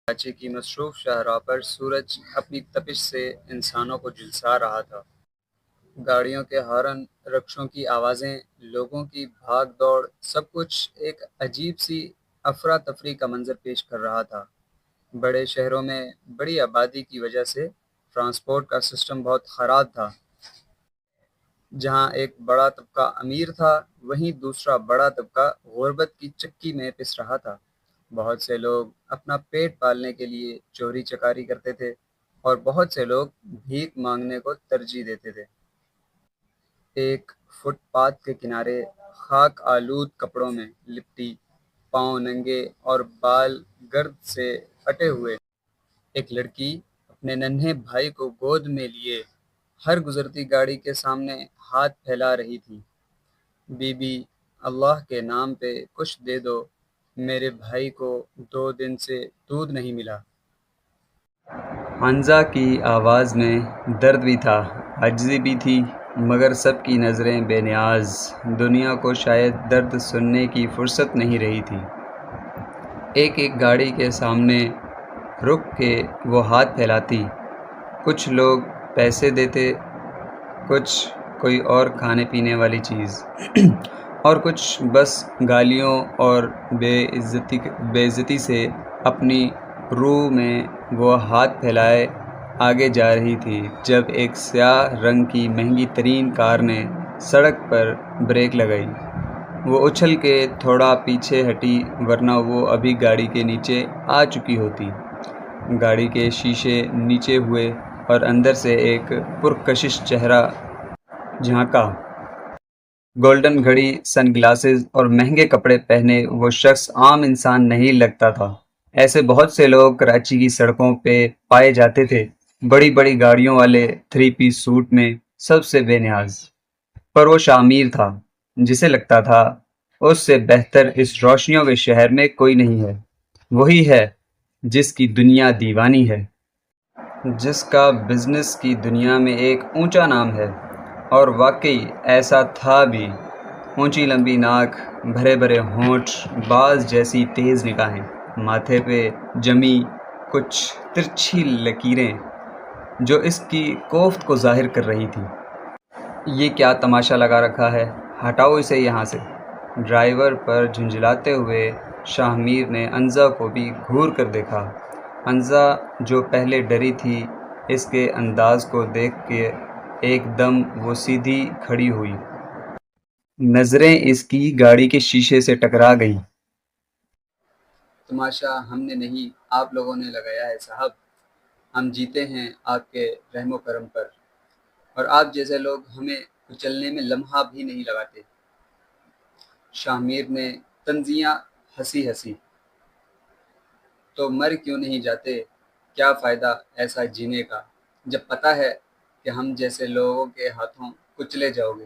کراچی کی مصروف شاہراہ پر سورج اپنی تپش سے انسانوں کو جھلسا رہا تھا۔ گاڑیوں کے ہارن، رکشوں کی آوازیں، لوگوں کی بھاگ دوڑ، سب کچھ ایک عجیب سی افراتفری کا منظر پیش کر رہا تھا۔ بڑے شہروں میں بڑی آبادی کی وجہ سے ٹرانسپورٹ کا سسٹم بہت خراب تھا۔ جہاں ایک بڑا طبقہ امیر تھا، وہیں دوسرا بڑا طبقہ غربت کی چکی میں پس رہا تھا۔ بہت سے لوگ اپنا پیٹ پالنے کے لیے چوری چکاری کرتے تھے اور بہت سے لوگ بھیک مانگنے کو ترجیح دیتے تھے۔ ایک فٹ پاتھ کے کنارے خاک آلود کپڑوں میں لپٹی، پاؤں ننگے اور بال گرد سے پٹے ہوئے ایک لڑکی اپنے ننھے بھائی کو گود میں لیے ہر گزرتی گاڑی کے سامنے ہاتھ پھیلا رہی تھی۔ بی بی، اللہ کے نام پہ کچھ دے دو، میرے بھائی کو 2 دن سے دودھ نہیں ملا۔ حنزہ کی آواز میں درد بھی تھا، عاجزی بھی تھی، مگر سب کی نظریں بے نیاز۔ دنیا کو شاید درد سننے کی فرصت نہیں رہی تھی۔ ایک ایک گاڑی کے سامنے رک کے وہ ہاتھ پھیلاتی۔ کچھ لوگ پیسے دیتے، کچھ کوئی اور کھانے پینے والی چیز، اور کچھ بس گالیوں اور بے عزتی سے اپنی روح میں وہ ہاتھ پھیلائے آگے جا رہی تھی جب ایک سیاہ رنگ کی مہنگی ترین کار نے سڑک پر بریک لگائی۔ وہ اچھل کے تھوڑا پیچھے ہٹی، ورنہ وہ ابھی گاڑی کے نیچے آ چکی ہوتی۔ گاڑی کے شیشے نیچے ہوئے اور اندر سے ایک پرکشش چہرہ جھانکا۔ گولڈن گھڑی، سن گلاسز اور مہنگے کپڑے پہنے وہ شخص عام انسان نہیں لگتا تھا۔ ایسے بہت سے لوگ کراچی کی سڑکوں پہ پائے جاتے تھے، بڑی بڑی گاڑیوں والے 3 پیس سوٹ میں، سب سے بے نیاز۔ پر وہ شاہ تھا، جسے لگتا تھا اس سے بہتر اس روشنیوں کے شہر میں کوئی نہیں ہے۔ وہی ہے جس کی دنیا دیوانی ہے، جس کا بزنس کی دنیا میں ایک اونچا نام ہے۔ اور واقعی ایسا تھا بھی۔ اونچی لمبی ناک، بھرے بھرے ہونٹ، باز جیسی تیز نگاہیں، ماتھے پہ جمی کچھ ترچھی لکیریں جو اس کی کوفت کو ظاہر کر رہی تھی۔ یہ کیا تماشا لگا رکھا ہے، ہٹاؤ اسے یہاں سے۔ ڈرائیور پر جھنجھلاتے ہوئے شاہ میر نے حنزہ کو بھی گھور کر دیکھا۔ حنزہ جو پہلے ڈری تھی، اس کے انداز کو دیکھ کے ایک دم وہ سیدھی کھڑی ہوئی۔ نظریں اس کی گاڑی کے شیشے سے ٹکرا گئیں۔ تماشا ہم نے نہیں، آپ لوگوں نے لگایا ہے صاحب۔ ہم جیتے ہیں آپ کے رحم و کرم پر، اور آپ جیسے لوگ ہمیں کچلنے میں لمحہ بھی نہیں لگاتے۔ شاہ میر نے طنزیہ ہنسی۔ تو مر کیوں نہیں جاتے؟ کیا فائدہ ایسا جینے کا جب پتہ ہے کہ ہم جیسے لوگوں کے ہاتھوں کچلے جاؤ گے۔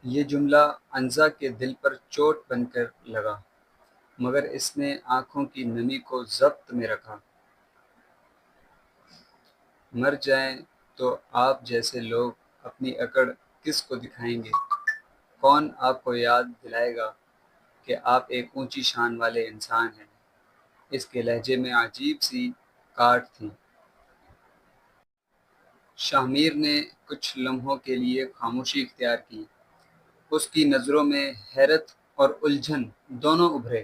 یہ جملہ حنزہ کے دل پر چوٹ بن کر لگا، مگر اس نے آنکھوں کی نمی کو ضبط میں رکھا۔ مر جائیں تو آپ جیسے لوگ اپنی اکڑ کس کو دکھائیں گے؟ کون آپ کو یاد دلائے گا کہ آپ ایک اونچی شان والے انسان ہیں؟ اس کے لہجے میں عجیب سی کاٹ تھی۔ شاہ میر نے کچھ لمحوں کے لیے خاموشی اختیار کی۔ اس کی نظروں میں حیرت اور الجھن دونوں ابھرے۔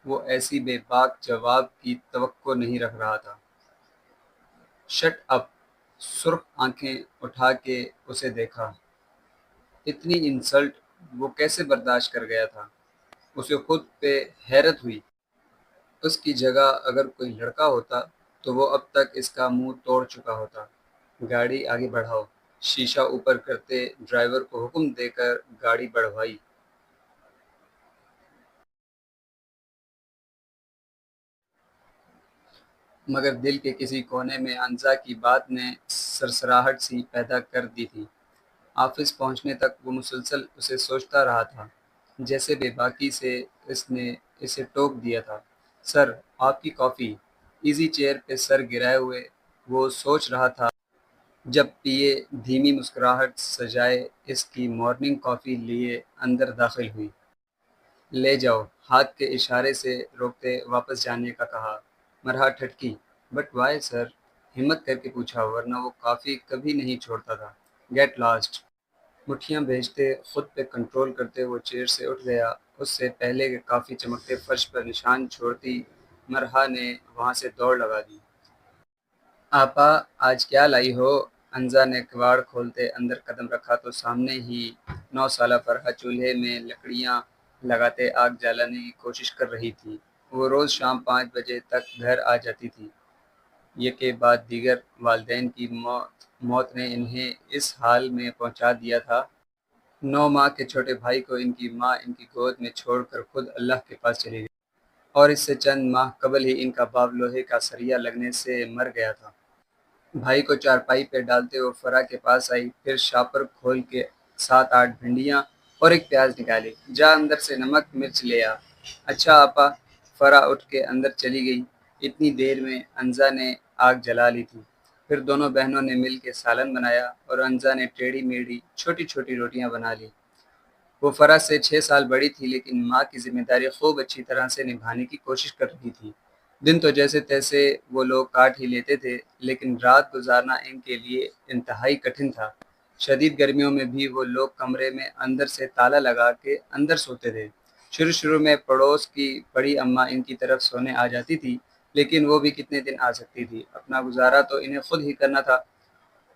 وہ ایسی بے باک جواب کی توقع نہیں رکھ رہا تھا۔ Shut up! سرخ آنکھیں اٹھا کے اسے دیکھا۔ اتنی انسلٹ وہ کیسے برداشت کر گیا تھا؟ اسے خود پہ حیرت ہوئی۔ اس کی جگہ اگر کوئی لڑکا ہوتا تو وہ اب تک اس کا منہ توڑ چکا ہوتا۔ گاڑی آگے بڑھاؤ، شیشہ اوپر کرتے ڈرائیور کو حکم دے کر گاڑی بڑھوائی۔ مگر دل کے کسی کونے میں حنزہ کی بات نے سرسراہٹ سی پیدا کر دی تھی۔ آفس پہنچنے تک وہ مسلسل اسے سوچتا رہا تھا، جیسے بے باکی سے اس نے اسے ٹوک دیا تھا۔ سر، آپ کی کافی۔ ایزی چیئر پہ سر گرائے ہوئے وہ سوچ رہا تھا جب پی اے دھیمی مسکراہٹ سجائے اس کی مارننگ کافی لیے اندر داخل ہوئی۔ لے جاؤ، ہاتھ کے اشارے سے روکتے واپس جانے کا کہا۔ مرحا ٹھٹکی۔ بٹ وائی سر؟ ہمت کر کے پوچھا، ورنہ وہ کافی کبھی نہیں چھوڑتا تھا۔ Get last. مٹھیاں بھیجتے، خود پہ کنٹرول کرتے وہ چیئر سے اٹھ گیا۔ اس سے پہلے کہ کافی چمکتے فرش پر نشان چھوڑتی مرحا نے وہاں سے دوڑ لگا دی۔ آپا آج کیا لائی ہو؟ انزا نے کواڑ کھولتے اندر قدم رکھا تو سامنے ہی 9 سالہ فرحہ چولہے میں لکڑیاں لگاتے آگ جلانے کی کوشش کر رہی تھی۔ وہ روز شام 5 بجے تک گھر آ جاتی تھی۔ یہ کے بعد دیگر والدین کی موت نے انہیں اس حال میں پہنچا دیا تھا۔ 9 ماہ کے چھوٹے بھائی کو ان کی ماں ان کی گود میں چھوڑ کر خود اللہ کے پاس چلی گئی، اور اس سے چند ماہ قبل ہی ان کا باپ لوہے کا سریا لگنے سے مر گیا تھا۔ بھائی کو چارپائی پہ ڈالتے وہ فرح کے پاس آئی، پھر شاپر کھول کے 7-8 بھنڈیاں اور ایک پیاز نکالی۔ جا اندر سے نمک مرچ لے آ۔ اچھا آپا۔ فرح اٹھ کے اندر چلی گئی۔ اتنی دیر میں انزا نے آگ جلا لی تھی۔ پھر دونوں بہنوں نے مل کے سالن بنایا اور انزا نے ٹیڑھی میڑھی چھوٹی چھوٹی روٹیاں بنا لی۔ وہ فرح سے 6 سال بڑی تھی، لیکن ماں کی ذمہ داری خوب اچھی طرح سے نبھانے کی کوشش کر رہی تھی۔ دن تو جیسے تیسے وہ لوگ کاٹ ہی لیتے تھے، لیکن رات گزارنا ان کے لیے انتہائی کٹھن تھا۔ شدید گرمیوں میں بھی وہ لوگ کمرے میں اندر سے تالا لگا کے اندر سوتے تھے۔ شروع میں پڑوس کی بڑی اماں ان کی طرف سونے آ جاتی تھی، لیکن وہ بھی کتنے دن آ سکتی تھی۔ اپنا گزارا تو انہیں خود ہی کرنا تھا،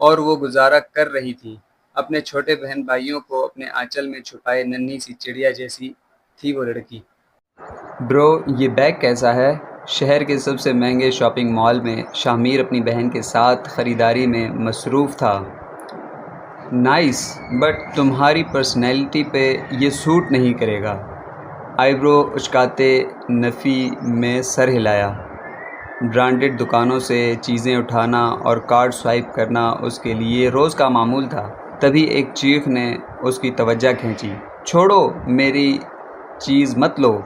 اور وہ گزارا کر رہی تھی۔ اپنے چھوٹے بہن بھائیوں کو اپنے آنچل میں چھپائے ننھی سی چڑیا جیسی تھی وہ لڑکی۔ برو یہ بیگ کیسا ہے؟ شہر کے سب سے مہنگے شاپنگ مال میں شامیر اپنی بہن کے ساتھ خریداری میں مصروف تھا۔ نائس، بٹ تمہاری پرسنالٹی پہ یہ سوٹ نہیں کرے گا۔ آئی برو اچکاتے نفی میں سر ہلایا۔ برانڈڈ دکانوں سے چیزیں اٹھانا اور کارڈ سوائپ کرنا اس کے لیے روز کا معمول تھا۔ تبھی ایک چیخ نے اس کی توجہ کھینچی۔ چھوڑو، میری چیز مت لو۔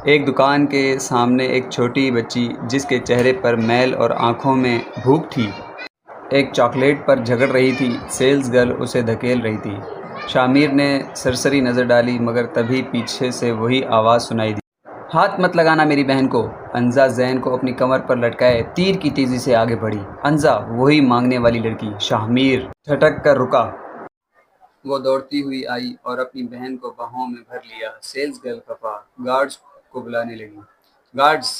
ایک دکان کے سامنے ایک چھوٹی بچی جس کے چہرے پر میل اور آنکھوں میں بھوک تھی، ایک چاکلیٹ پر جھگڑ رہی تھی۔ سیلز گرل اسے دھکیل رہی تھی۔ شامیر نے سرسری نظر ڈالی، مگر تبھی پیچھے سے وہی آواز سنائی دی۔ ہاتھ مت لگانا میری بہن کو۔ انزا زین کو اپنی کمر پر لٹکائے تیر کی تیزی سے آگے بڑھی۔ انزا، وہی مانگنے والی لڑکی۔ شامیر ٹھٹک کر رکا۔ وہ دوڑتی ہوئی آئی اور اپنی بہن کو باہوں میں بھر لیا۔ سیلز گرل خفا گارڈز کو بلانے لگی۔ گارڈز،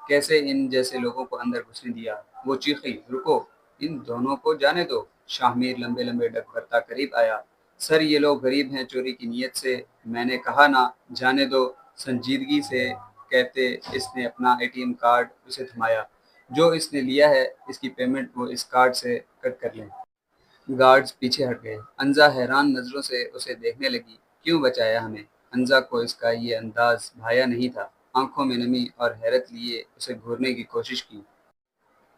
کیسے ان جیسے لوگوں کو اندر گھسنے دیا؟ وہ چیخی۔ رکو، ان دونوں کو جانے دو۔ شامیر لمبے لمبے ڈگ بھرتا قریب آیا۔ سر یہ لوگ غریب ہیں چوری کی نیت سے، میں نے کہا نا جانے دو، سنجیدگی سے کہتے اس نے اپنا ATM کارڈ اسے تھمایا۔ جو اس نے لیا ہے اس کی پیمنٹ وہ اس کارڈ سے کٹ کر لیں۔ گارڈز پیچھے ہٹ گئے۔ انزا حیران نظروں سے اسے دیکھنے لگی۔ کیوں بچایا ہمیں؟ انزا کو اس کا یہ انداز بھایا نہیں تھا۔ آنکھوں میں نمی اور حیرت لیے اسے گھورنے کی کوشش کی۔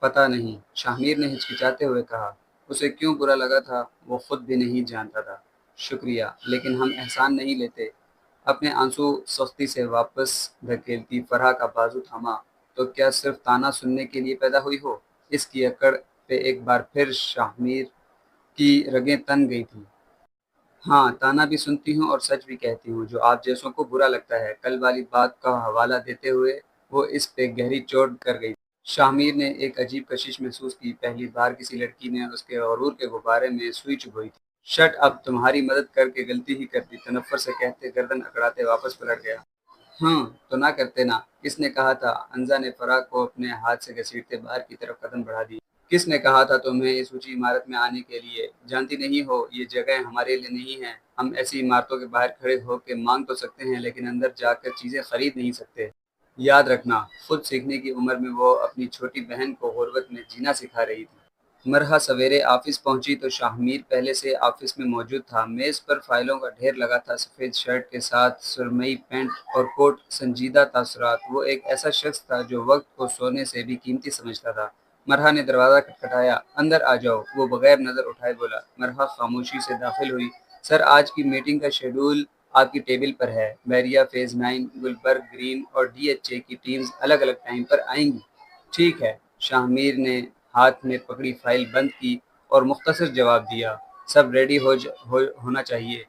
پتہ نہیں، شامیر نے ہچکچاتے ہوئے کہا۔ اسے کیوں برا لگا تھا وہ خود بھی نہیں جانتا تھا۔ شکریہ، لیکن ہم احسان نہیں لیتے۔ اپنے آنسو سختی سے واپس دھکیلتی فرح کا بازو تھاما۔ تو کیا صرف تانا سننے کے لیے پیدا ہوئی ہو؟ اس کی اکڑ پہ ایک بار پھر شامیر کی رگیں تن گئی تھیں۔ ہاں، تانا بھی سنتی ہوں اور سچ بھی کہتی ہوں جو آپ جیسوں کو برا لگتا ہے۔ کل والی بات کا حوالہ دیتے ہوئے وہ اس پہ گہری چوٹ کر گئی۔ شامیر نے ایک عجیب کشش محسوس کی۔ پہلی بار کسی لڑکی نے اس کے غرور کے غبارے میں سوئی چبھوئی تھی۔ شٹ اپ، تمہاری مدد کر کے غلطی ہی کر دی، تنفر سے کہتے گردن اکڑاتے واپس پلٹ گیا۔ تو نہ کرتے نا، کس نے کہا تھا؟ انزا نے فرح کو اپنے ہاتھ سے گھسیٹتے باہر کی طرف قدم بڑھا دی۔ کس نے کہا تھا تمہیں اس اونچی عمارت میں آنے کے لیے؟ جانتی نہیں ہو یہ جگہ ہمارے لیے نہیں ہے۔ ہم ایسی عمارتوں کے باہر کھڑے ہو کے مانگ تو سکتے ہیں، لیکن اندر جا کر چیزیں خرید نہیں سکتے۔ یاد رکھنا، خود سیکھنے کی عمر میں وہ اپنی چھوٹی بہن کو غربت میں جینا سکھا رہی تھی۔ مرحا سویرے آفس پہنچی تو شامیر پہلے سے آفس میں موجود تھا۔ میز پر فائلوں کا ڈھیر لگا تھا، سفید شرٹ کے ساتھ سرمئی پینٹ اور کوٹ۔ سنجیدہ تاثرات۔ وہ ایک ایسا شخص تھا جو وقت کو سونے سے بھی قیمتی سمجھتا تھا۔ مرحا نے دروازہ کھٹکھٹایا۔ اندر آ جاؤ، وہ بغیر نظر اٹھائے بولا۔ مرحا خاموشی سے داخل ہوئی۔ سر، آج کی میٹنگ کا شیڈول آپ کی ٹیبل پر ہے۔ بحریہ فیز 9، گلبرگ گرین اور DHA کی ٹیمز الگ الگ ٹائم پر آئیں گی۔ ٹھیک ہے۔ شامیر نے ہاتھ میں پکڑی فائل بند کی اور مختصر جواب دیا۔ سب ریڈی ہونا چاہیے،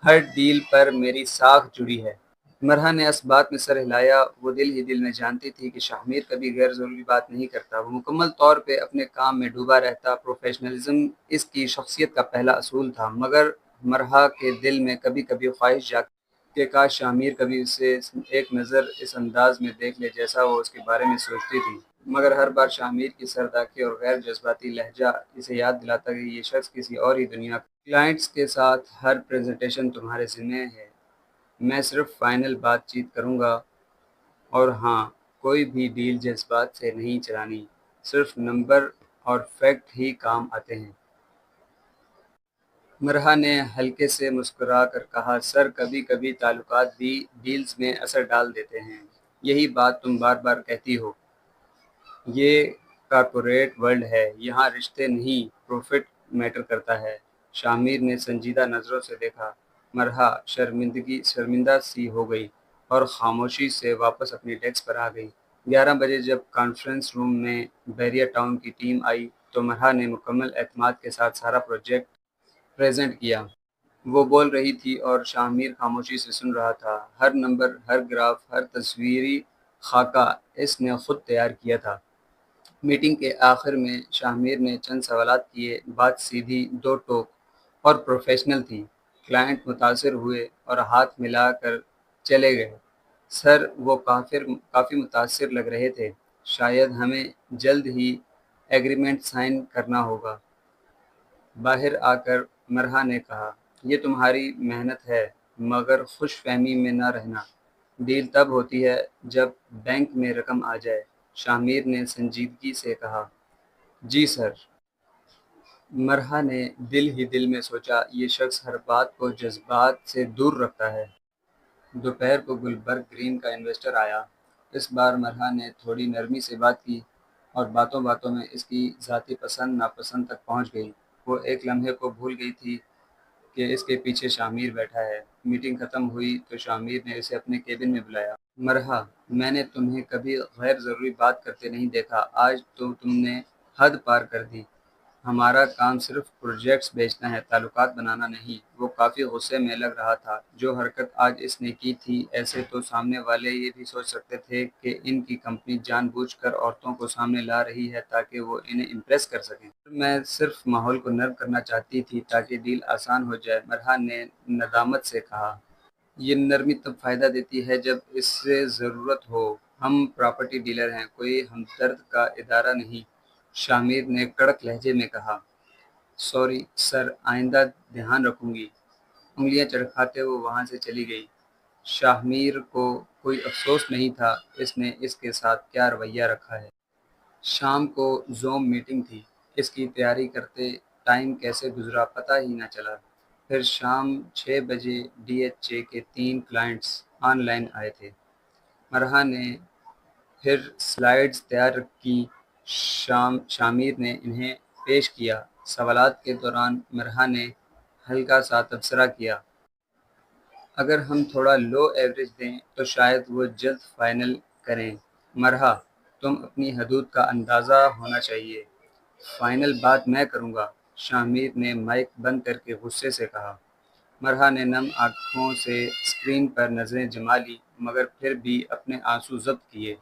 ہر ڈیل پر میری ساکھ جڑی ہے۔ مرحا نے اس بات میں سر ہلایا۔ وہ دل ہی دل میں جانتی تھی کہ شاہ میر کبھی غیر ضروری بات نہیں کرتا، وہ مکمل طور پہ اپنے کام میں ڈوبا رہتا۔ پروفیشنلزم اس کی شخصیت کا پہلا اصول تھا، مگر مرحا کے دل میں کبھی کبھی خواہش جاگتی کہ کاش شاہ میر کبھی اسے ایک نظر اس انداز میں دیکھ لے جیسا وہ اس کے بارے میں سوچتی تھی، مگر ہر بار شاہ میر کی سرداخی اور غیر جذباتی لہجہ اسے یاد دلاتا کہ یہ شخص کسی اور ہی دنیا کا۔ کلائنٹس کے ساتھ ہر پریزنٹیشن تمہارے ذمہ ہے، میں صرف فائنل بات چیت کروں گا، اور ہاں، کوئی بھی ڈیل جذبات سے نہیں چلانی، صرف نمبر اور فیکٹ ہی کام آتے ہیں۔ مرحا نے ہلکے سے مسکرا کر کہا، سر کبھی کبھی تعلقات بھی ڈیلز میں اثر ڈال دیتے ہیں، یہی بات تم بار بار کہتی ہو۔ یہ کارپوریٹ ورلڈ ہے، یہاں رشتے نہیں پروفٹ میٹر کرتا ہے۔ شاہ میر نے سنجیدہ نظروں سے دیکھا۔ مرحا شرمندہ سی ہو گئی اور خاموشی سے واپس اپنی ڈیسک پر آ گئی۔ 11 بجے جب کانفرنس روم میں بحریہ ٹاؤن کی ٹیم آئی تو مرحا نے مکمل اعتماد کے ساتھ سارا پروجیکٹ پریزنٹ کیا۔ وہ بول رہی تھی اور شاہ میر خاموشی سے سن رہا تھا۔ ہر نمبر، ہر گراف، ہر تصویری خاکہ اس نے خود تیار کیا تھا۔ میٹنگ کے آخر میں شاہ میر نے چند سوالات کیے، بات سیدھی، دو ٹوک اور پروفیشنل تھی۔ کلائنٹ متاثر ہوئے اور ہاتھ ملا کر چلے گئے۔ سر وہ کافی متاثر لگ رہے تھے، شاید ہمیں جلد ہی ایگریمنٹ سائن کرنا ہوگا۔ باہر آ کر مرحا نے کہا، یہ تمہاری محنت ہے، مگر خوش فہمی میں نہ رہنا، ڈیل تب ہوتی ہے جب بینک میں رقم آ جائے۔ شاہ میر نے سنجیدگی سے کہا، جی سر۔ مرحا نے دل ہی دل میں سوچا، یہ شخص ہر بات کو جذبات سے دور رکھتا ہے۔ دوپہر کو گلبرگ گرین کا انویسٹر آیا۔ اس بار مرحا نے تھوڑی نرمی سے بات کی اور باتوں باتوں میں اس کی ذاتی پسند ناپسند تک پہنچ گئی۔ وہ ایک لمحے کو بھول گئی تھی کہ اس کے پیچھے شاہ میر بیٹھا ہے۔ میٹنگ ختم ہوئی تو شاہ میر نے اسے اپنے کیبن میں بلایا۔ مرحا، میں نے تمہیں کبھی غیر ضروری بات کرتے نہیں دیکھا، آج تو تم نے حد پار کر دی۔ ہمارا کام صرف پروجیکٹس بیچنا ہے، تعلقات بنانا نہیں۔ وہ کافی غصے میں لگ رہا تھا۔ جو حرکت آج اس نے کی تھی، ایسے تو سامنے والے یہ بھی سوچ سکتے تھے کہ ان کی کمپنی جان بوجھ کر عورتوں کو سامنے لا رہی ہے تاکہ وہ انہیں امپریس کر سکیں۔ میں صرف ماحول کو نرم کرنا چاہتی تھی تاکہ ڈیل آسان ہو جائے، مرحا نے ندامت سے کہا۔ یہ نرمی تب فائدہ دیتی ہے جب اس سے ضرورت ہو۔ ہم پراپرٹی ڈیلر ہیں، کوئی ہمدرد کا ادارہ نہیں، شاہ میر نے کڑک لہجے میں کہا۔ سوری سر، آئندہ دھیان رکھوں گی۔ انگلیاں چرخاتے وہ وہاں سے چلی گئی۔ شاہ میر کو کوئی افسوس نہیں تھا اس نے اس کے ساتھ کیا رویہ رکھا ہے۔ شام کو زوم میٹنگ تھی، اس کی تیاری کرتے ٹائم کیسے گزرا پتہ ہی نہ چلا۔ پھر شام 6 بجے ڈی ایچ اے کے 3 کلائنٹس آن لائن آئے تھے۔ مرحا نے پھر سلائیڈز تیار کی، شاہ میر نے انہیں پیش کیا۔ سوالات کے دوران مرحا نے ہلکا سا تبصرہ کیا، اگر ہم تھوڑا لو ایوریج دیں تو شاید وہ جلد فائنل کریں۔ مرحا، تم اپنی حدود کا اندازہ ہونا چاہیے۔ فائنل بات میں کروں گا، شاہ میر نے مائک بند کر کے غصے سے کہا۔ مرحا نے نم آنکھوں سے اسکرین پر نظریں جما لی، مگر پھر بھی اپنے آنسو ضبط کیے۔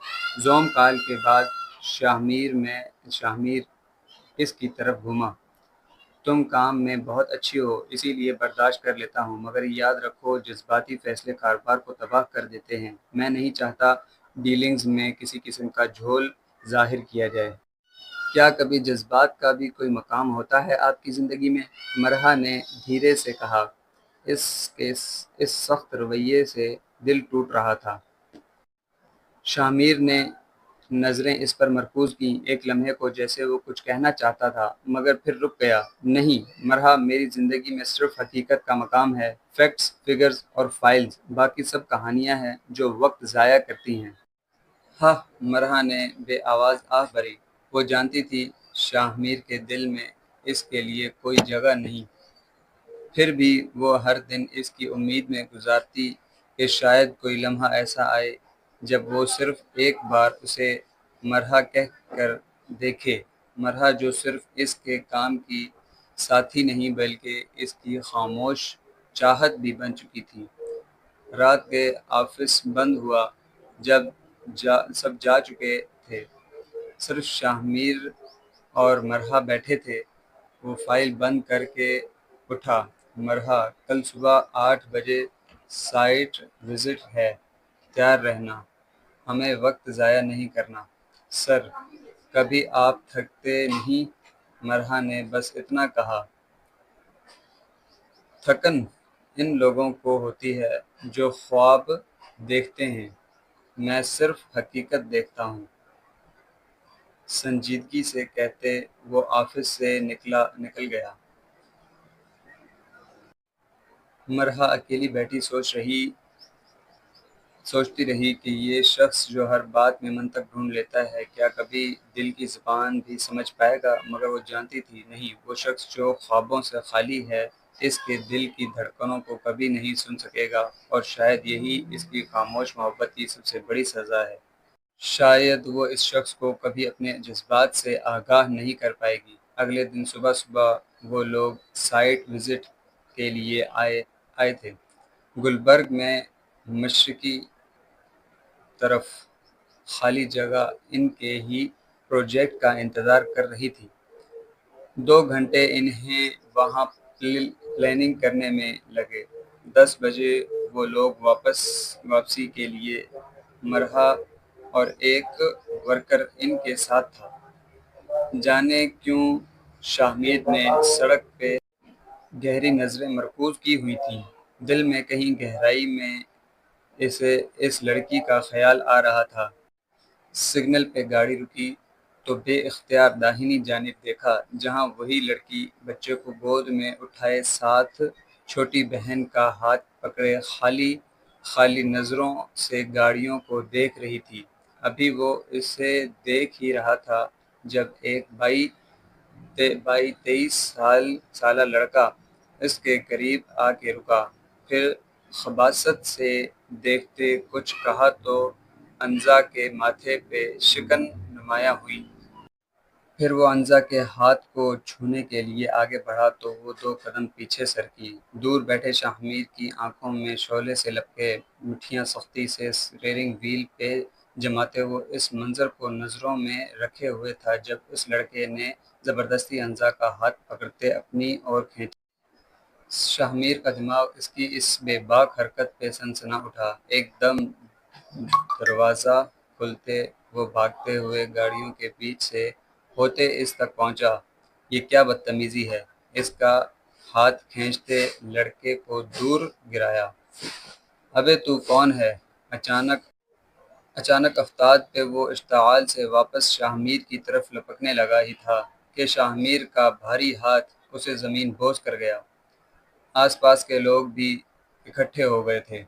زوم کال کے بعد شاہ میر اس کی طرف گھوما۔ تم کام میں بہت اچھی ہو، اسی لیے برداشت کر لیتا ہوں، مگر یاد رکھو جذباتی فیصلے کاروبار کو تباہ کر دیتے ہیں۔ میں نہیں چاہتا ڈیلنگز میں کسی قسم کا جھول ظاہر کیا جائے۔ کیا کبھی جذبات کا بھی کوئی مقام ہوتا ہے آپ کی زندگی میں؟ مرحا نے دھیرے سے کہا۔ اس سخت رویے سے دل ٹوٹ رہا تھا۔ شاہ میر نے نظریں اس پر مرکوز کیں، ایک لمحے کو جیسے وہ کچھ کہنا چاہتا تھا مگر پھر رک گیا۔ نہیں مرحا، میری زندگی میں صرف حقیقت کا مقام ہے، فیکٹس، فگرز اور فائلز، باقی سب کہانیاں ہیں جو وقت ضائع کرتی ہیں۔ ہاں، مرحا نے بے آواز آہ بھری۔ وہ جانتی تھی شاہ میر کے دل میں اس کے لیے کوئی جگہ نہیں، پھر بھی وہ ہر دن اس کی امید میں گزارتی کہ شاید کوئی لمحہ ایسا آئے جب وہ صرف ایک بار اسے مرحا کہہ کر دیکھے، مرحا جو صرف اس کے کام کی ساتھی نہیں بلکہ اس کی خاموش چاہت بھی بن چکی تھی۔ رات کے آفس بند ہوا جب سب جا چکے تھے، صرف شاہ میر اور مرحا بیٹھے تھے۔ وہ فائل بند کر کے اٹھا۔ مرحا، کل صبح 8 بجے سائٹ وزٹ ہے، تیار رہنا، ہمیں وقت ضائع نہیں کرنا۔ سر، کبھی آپ تھکتے نہیں؟ مرحا نے بس اتنا کہا۔ تھکن ان لوگوں کو ہوتی ہے جو خواب دیکھتے ہیں، میں صرف حقیقت دیکھتا ہوں، سنجیدگی سے کہتے وہ آفس سے نکل گیا۔ مرحا اکیلی بیٹھی سوچتی رہی کہ یہ شخص جو ہر بات میں منطق ڈھونڈ لیتا ہے، کیا کبھی دل کی زبان بھی سمجھ پائے گا؟ مگر وہ جانتی تھی نہیں، وہ شخص جو خوابوں سے خالی ہے اس کے دل کی دھڑکنوں کو کبھی نہیں سن سکے گا، اور شاید یہی اس کی خاموش محبت کی سب سے بڑی سزا ہے۔ شاید وہ اس شخص کو کبھی اپنے جذبات سے آگاہ نہیں کر پائے گی۔ اگلے دن صبح وہ لوگ سائٹ وزٹ کے لیے آئے تھے۔ گلبرگ میں مشرقی طرف خالی جگہ ان کے ہی پروجیکٹ کا انتظار کر رہی تھی۔ 2 گھنٹے انہیں وہاں پلاننگ کرنے میں لگے۔ 10 بجے وہ لوگ واپسی کے لیے۔ مرحا اور ایک ورکر ان کے ساتھ تھا۔ جانے کیوں شاہ میر نے سڑک پہ گہری نظریں مرکوز کی ہوئی تھیں۔ دل میں کہیں گہرائی میں اسے اس لڑکی کا خیال آ رہا تھا۔ سگنل پہ گاڑی رکی تو بے اختیار داہنی جانب دیکھا، جہاں وہی لڑکی بچے کو گود میں اٹھائے ساتھ چھوٹی بہن کا ہاتھ پکڑے خالی نظروں سے گاڑیوں کو دیکھ رہی تھی۔ ابھی وہ اسے دیکھ ہی رہا تھا جب ایک 22-23 سالہ لڑکا اس کے قریب آ کے رکا، پھر خباثت سے دیکھتے کچھ کہا تو انزا کے ماتھے پہ شکن نمایاں ہوئی۔ پھر وہ انزا کے ہاتھ کو چھونے کے لیے آگے بڑھا تو وہ 2 قدم پیچھے سرکی۔ دور بیٹھے شاہ میر کی آنکھوں میں شعلے سے لپکے، مٹھیاں سختی سے اسٹیئرنگ وہیل پہ جماتے وہ اس منظر کو نظروں میں رکھے ہوئے تھا جب اس لڑکے نے زبردستی انزا کا ہاتھ پکڑتے اپنی اور کھینچا۔ شاہ میر کا دماغ اس کی اس بے باک حرکت پہ سنسنا اٹھا۔ ایک دم دروازہ کھلتے وہ بھاگتے ہوئے گاڑیوں کے بیچ سے ہوتے اس تک پہنچا۔ یہ کیا بدتمیزی ہے! اس کا ہاتھ کھینچتے لڑکے کو دور گرایا۔ ابے تو کون ہے؟ اچانک افتاد پہ وہ اشتعال سے واپس شاہ میر کی طرف لپکنے لگا ہی تھا کہ شاہ میر کا بھاری ہاتھ اسے زمین بوس کر گیا۔ آس پاس کے لوگ بھی اکٹھے ہو گئے تھے۔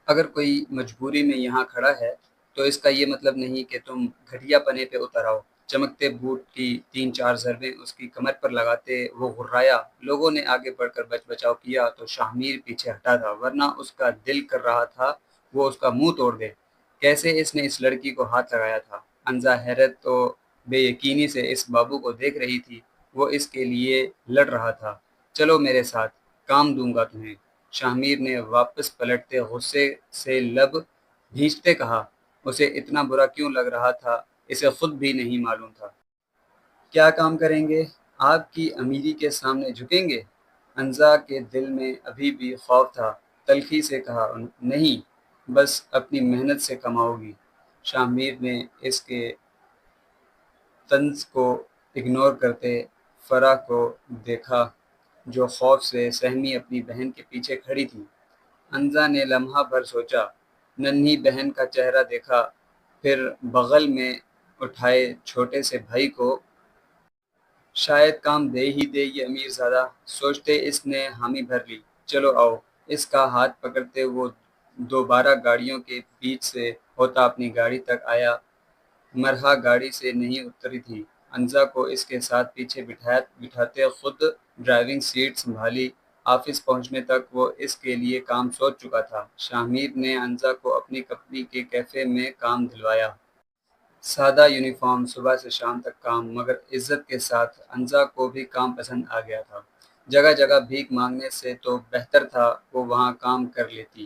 اگر کوئی مجبوری میں یہاں کھڑا ہے تو اس کا یہ مطلب نہیں کہ تم گھٹیا پنے پہ اتر آؤ۔ چمکتے بوٹ کی 3-4 ضربیں اس کی کمر پر لگاتے وہ غرایا۔ لوگوں نے آگے بڑھ کر بچاؤ کیا تو شاہ میر پیچھے ہٹا تھا، ورنہ اس کا دل کر رہا تھا وہ اس کا منہ توڑ دے۔ کیسے اس نے اس لڑکی کو ہاتھ لگایا تھا؟ انزا حیرت و بے یقینی سے اس بابو کو دیکھ رہی تھی۔ وہ اس کے لیے لڑ رہا تھا۔ چلو میرے ساتھ، کام دوں گا تمہیں، شاہ میر نے واپس پلٹتے غصے سے لب بھینچتے کہا۔ اسے اتنا برا کیوں لگ رہا تھا اسے خود بھی نہیں معلوم تھا۔ کیا کام کریں گے؟ آپ کی امیری کے سامنے جھکیں گے؟ انزا کے دل میں ابھی بھی خوف تھا۔ تلخی سے کہا، نہیں، بس اپنی محنت سے کماؤ گی۔ شاہ میر نے اس کے طنز کو اگنور کرتے فرح کو دیکھا جو خوف سے سہمی اپنی بہن کے پیچھے کھڑی تھی۔ انزا نے لمحہ بھر سوچا، ننھی بہن کا چہرہ دیکھا، پھر بغل میں اٹھائے چھوٹے سے بھائی کو۔ شاید کام دے ہی دے یہ امیر زادہ، سوچتے اس نے حامی بھر لی۔ چلو آؤ۔ اس کا ہاتھ پکڑتے وہ دوبارہ گاڑیوں کے بیچ سے ہوتا اپنی گاڑی تک آیا۔ مرحا گاڑی سے نہیں اتری تھی۔ انزا کو اس کے ساتھ پیچھے بٹھاتے خود ڈرائیونگ سیٹ سنبھالی۔ آفس پہنچنے تک وہ اس کے لیے کام سوچ چکا تھا۔ شاہ میر نے انزا کو اپنی کمپنی کے کیفے میں کام دلوایا۔ سادہ یونیفارم، صبح سے شام تک کام، مگر عزت کے ساتھ۔ انزا کو بھی کام پسند آ گیا تھا۔ جگہ جگہ بھیک مانگنے سے تو بہتر تھا وہ وہاں کام کر لیتی۔